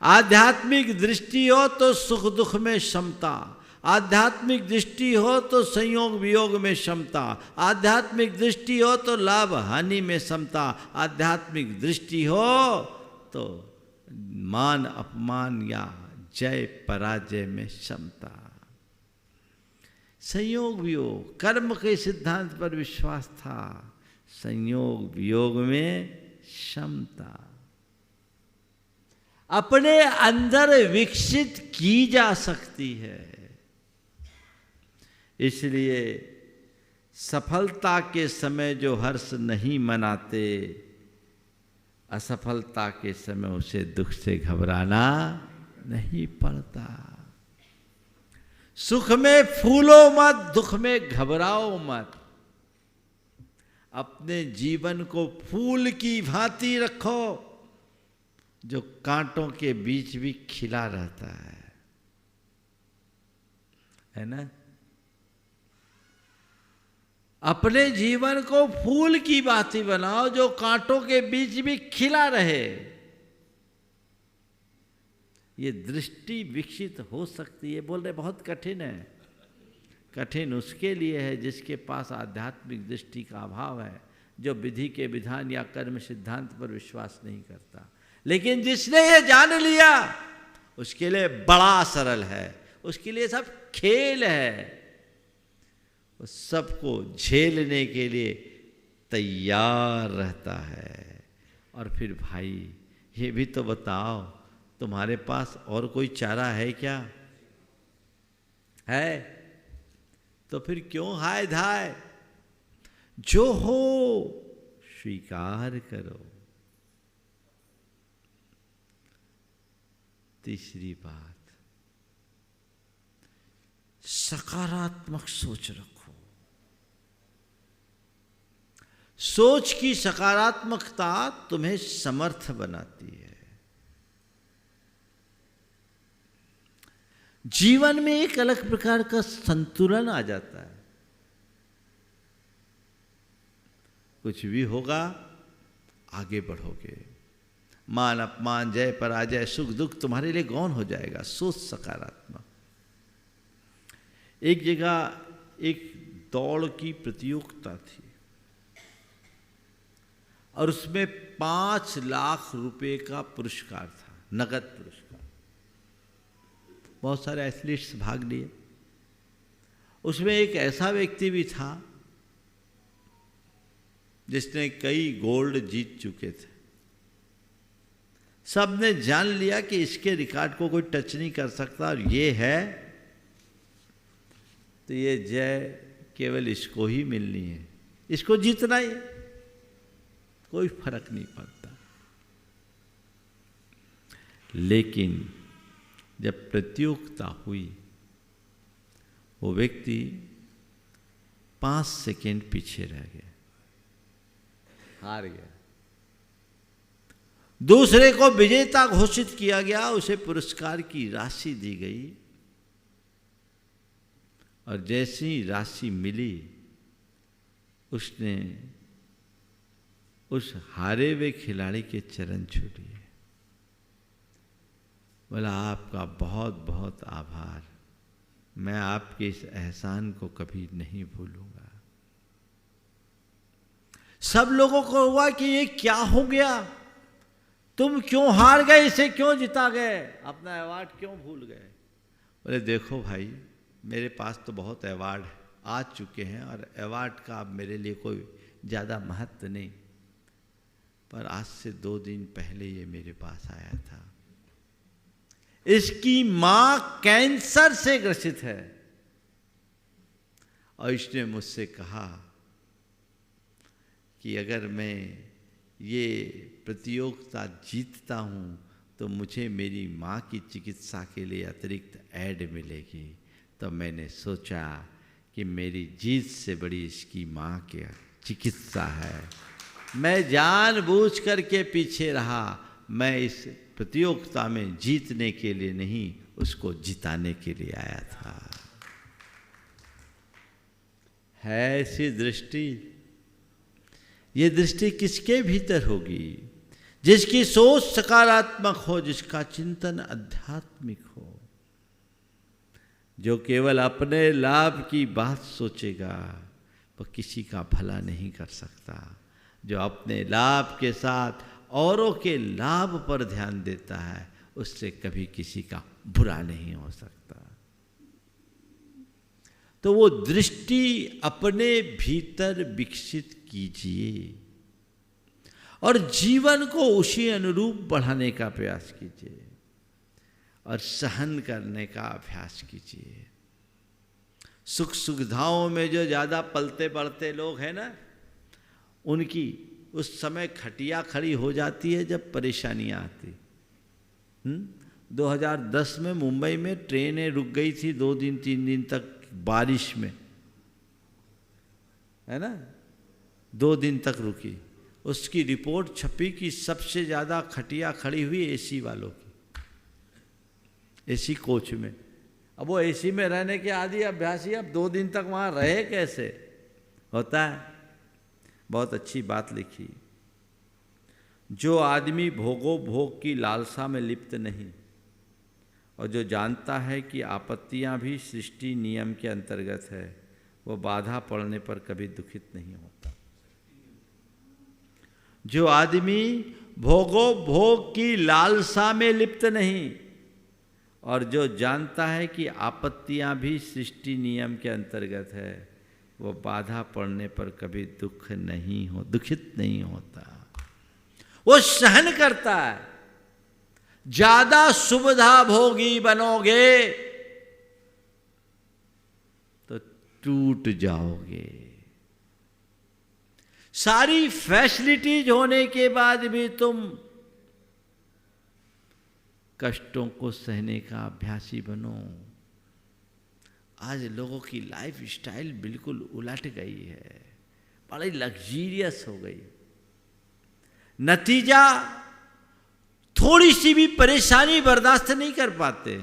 आध्यात्मिक दृष्टि हो तो सुख दुख में समता, आध्यात्मिक दृष्टि हो तो संयोग वियोग में समता, आध्यात्मिक दृष्टि हो तो लाभ हानि में समता, आध्यात्मिक दृष्टि हो तो मान अपमान या जय पराजय में समता। संयोग वियोग, कर्म के सिद्धांत पर विश्वास था, संयोग वियोग में समता अपने अंदर विकसित की जा सकती है। इसलिए सफलता के समय जो हर्ष नहीं मनाते, असफलता के समय उसे दुख से घबराना नहीं पड़ता। सुख में फूलो मत, दुख में घबराओ मत। अपने जीवन को फूल की भांति रखो जो कांटों के बीच भी खिला रहता है ना। अपने जीवन को फूल की भांति बनाओ जो कांटों के बीच भी खिला रहे। ये दृष्टि विकसित हो सकती है। बोल रहे बहुत कठिन है। कठिन उसके लिए है जिसके पास आध्यात्मिक दृष्टि का अभाव है, जो विधि के विधान या कर्म सिद्धांत पर विश्वास नहीं करता। लेकिन जिसने ये जान लिया उसके लिए बड़ा सरल है, उसके लिए सब खेल है, वो सबको झेलने के लिए तैयार रहता है। और फिर भाई ये भी तो बताओ, तुम्हारे पास और कोई चारा है क्या? है तो फिर क्यों हाय धाय? जो हो स्वीकार करो। तीसरी बात, सकारात्मक सोच रखो। सोच की सकारात्मकता तुम्हें समर्थ बनाती है। जीवन में एक अलग प्रकार का संतुलन आ जाता है। कुछ भी होगा आगे बढ़ोगे, मान अपमान जय पराजय सुख दुख तुम्हारे लिए गौण हो जाएगा। सोच सकारात्मक। एक जगह एक दौड़ की प्रतियोगिता थी और उसमें 5 लाख रुपए का पुरस्कार था, नगद पुरस्कार। बहुत सारे एथलीट्स भाग लिए। उसमें एक ऐसा व्यक्ति भी था जिसने कई गोल्ड जीत चुके थे। सब ने जान लिया कि इसके रिकॉर्ड को कोई टच नहीं कर सकता और ये है तो ये जय केवल इसको ही मिलनी है, इसको जीतना ही, कोई फर्क नहीं पड़ता। लेकिन जब प्रतियोगिता हुई, वो व्यक्ति 5 सेकेंड पीछे रह गया, हार गया। दूसरे को विजेता घोषित किया गया, उसे पुरस्कार की राशि दी गई और जैसी राशि मिली उसने उस हारे हुए खिलाड़ी के चरण छू लिए। बोला आपका बहुत बहुत आभार, मैं आपके इस एहसान को कभी नहीं भूलूंगा। सब लोगों को हुआ कि ये क्या हो गया, तुम क्यों हार गए, इसे क्यों जिता गए, अपना अवार्ड क्यों भूल गए? बोले देखो भाई, मेरे पास तो बहुत अवार्ड आ चुके हैं और अवार्ड का अब मेरे लिए कोई ज़्यादा महत्व नहीं, पर आज से 2 दिन पहले ये मेरे पास आया था। इसकी मां कैंसर से ग्रसित है और इसने मुझसे कहा कि अगर मैं ये प्रतियोगिता जीतता हूं तो मुझे मेरी मां की चिकित्सा के लिए अतिरिक्त ऐड मिलेगी। तो मैंने सोचा कि मेरी जीत से बड़ी इसकी मां की चिकित्सा है, मैं जानबूझ करके पीछे रहा, मैं इस प्रतियोगिता में जीतने के लिए नहीं, उसको जिताने के लिए आया था। है ऐसी दृष्टि। ये दृष्टि किसके भीतर होगी? जिसकी सोच सकारात्मक हो, जिसका चिंतन आध्यात्मिक हो, जो केवल अपने लाभ की बात सोचेगा वह किसी का भला नहीं कर सकता। जो अपने लाभ के साथ औरों के लाभ पर ध्यान देता है, उससे कभी किसी का बुरा नहीं हो सकता। तो वो दृष्टि अपने भीतर विकसित कीजिए और जीवन को उसी अनुरूप बढ़ाने का प्रयास कीजिए और सहन करने का अभ्यास कीजिए। सुख सुविधाओं में जो ज़्यादा पलते बढ़ते लोग हैं ना, उनकी उस समय खटिया खड़ी हो जाती है जब परेशानियां आती। 2010 में मुंबई में ट्रेनें रुक गई थी 2 दिन 3 दिन तक बारिश में, है ना, 2 दिन तक रुकी। उसकी रिपोर्ट छपी कि सबसे ज़्यादा खटिया खड़ी हुई एसी वालों की, एसी कोच में। अब वो एसी में रहने के आदि अभ्यासी अब 2 दिन तक वहाँ रहे कैसे? होता है। बहुत अच्छी बात लिखी। जो आदमी भोगो भोग की लालसा में लिप्त नहीं और जो जानता है कि आपत्तियां भी सृष्टि नियम के अंतर्गत है, वो बाधा पड़ने पर कभी दुखित नहीं होता। जो आदमी भोगो भोग की लालसा में लिप्त नहीं और जो जानता है कि आपत्तियां भी सृष्टि नियम के अंतर्गत है, वो बाधा पड़ने पर कभी दुखित नहीं होता। वो सहन करता है। ज्यादा सुविधा भोगी बनोगे तो टूट जाओगे। सारी फैसिलिटीज होने के बाद भी तुम कष्टों को सहने का अभ्यासी बनो। आज लोगों की लाइफ स्टाइल बिल्कुल उलट गई है, बड़ी लग्जीरियस हो गई। नतीजा थोड़ी सी भी परेशानी बर्दाश्त नहीं कर पाते,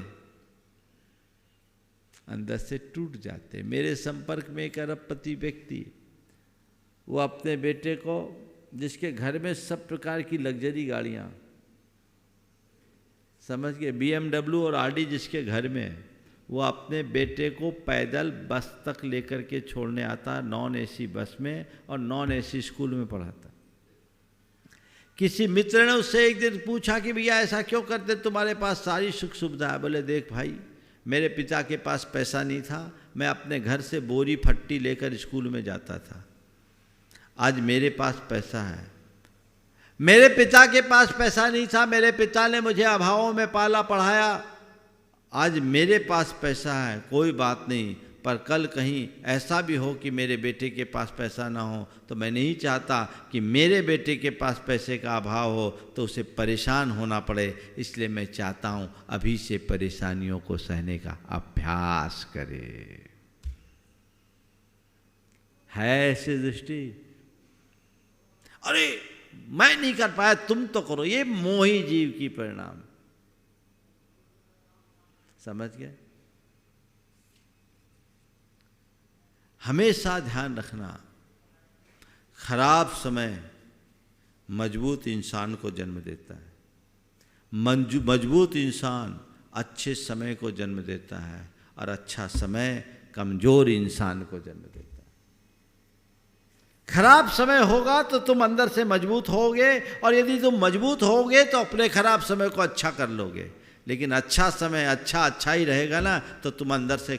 अंदर से टूट जाते। मेरे संपर्क में एक अरबपति व्यक्ति, वो अपने बेटे को, जिसके घर में सब प्रकार की लग्जरी गाड़ियां, समझ गए, BMW और आडी जिसके घर में है, वो अपने बेटे को पैदल बस तक लेकर के छोड़ने आता, नॉन एसी बस में, और नॉन एसी स्कूल में पढ़ाता। किसी मित्र ने उससे एक दिन पूछा कि भैया ऐसा क्यों करते, तुम्हारे पास सारी सुख सुविधा है। बोले देख भाई, मेरे पिता के पास पैसा नहीं था, मैं अपने घर से बोरी फट्टी लेकर स्कूल में जाता था। आज मेरे पास पैसा है। मेरे पिता के पास पैसा नहीं था, मेरे पिता ने मुझे अभावों में पाला पढ़ाया। आज मेरे पास पैसा है, कोई बात नहीं, पर कल कहीं ऐसा भी हो कि मेरे बेटे के पास पैसा ना हो, तो मैं नहीं चाहता कि मेरे बेटे के पास पैसे का अभाव हो तो उसे परेशान होना पड़े। इसलिए मैं चाहता हूँ अभी से परेशानियों को सहने का अभ्यास करे। है ऐसी दृष्टि? अरे मैं नहीं कर पाया, तुम तो करो, ये मोही जीव की परिणाम। समझ गए? हमेशा ध्यान रखना, खराब समय मजबूत इंसान को जन्म देता है। मजबूत इंसान अच्छे समय को जन्म देता है और अच्छा समय कमजोर इंसान को जन्म देता है। खराब समय होगा तो तुम अंदर से मजबूत होगे, और यदि तुम मजबूत होगे तो अपने खराब समय को अच्छा कर लोगे। लेकिन अच्छा समय अच्छा ही रहेगा ना, तो तुम अंदर से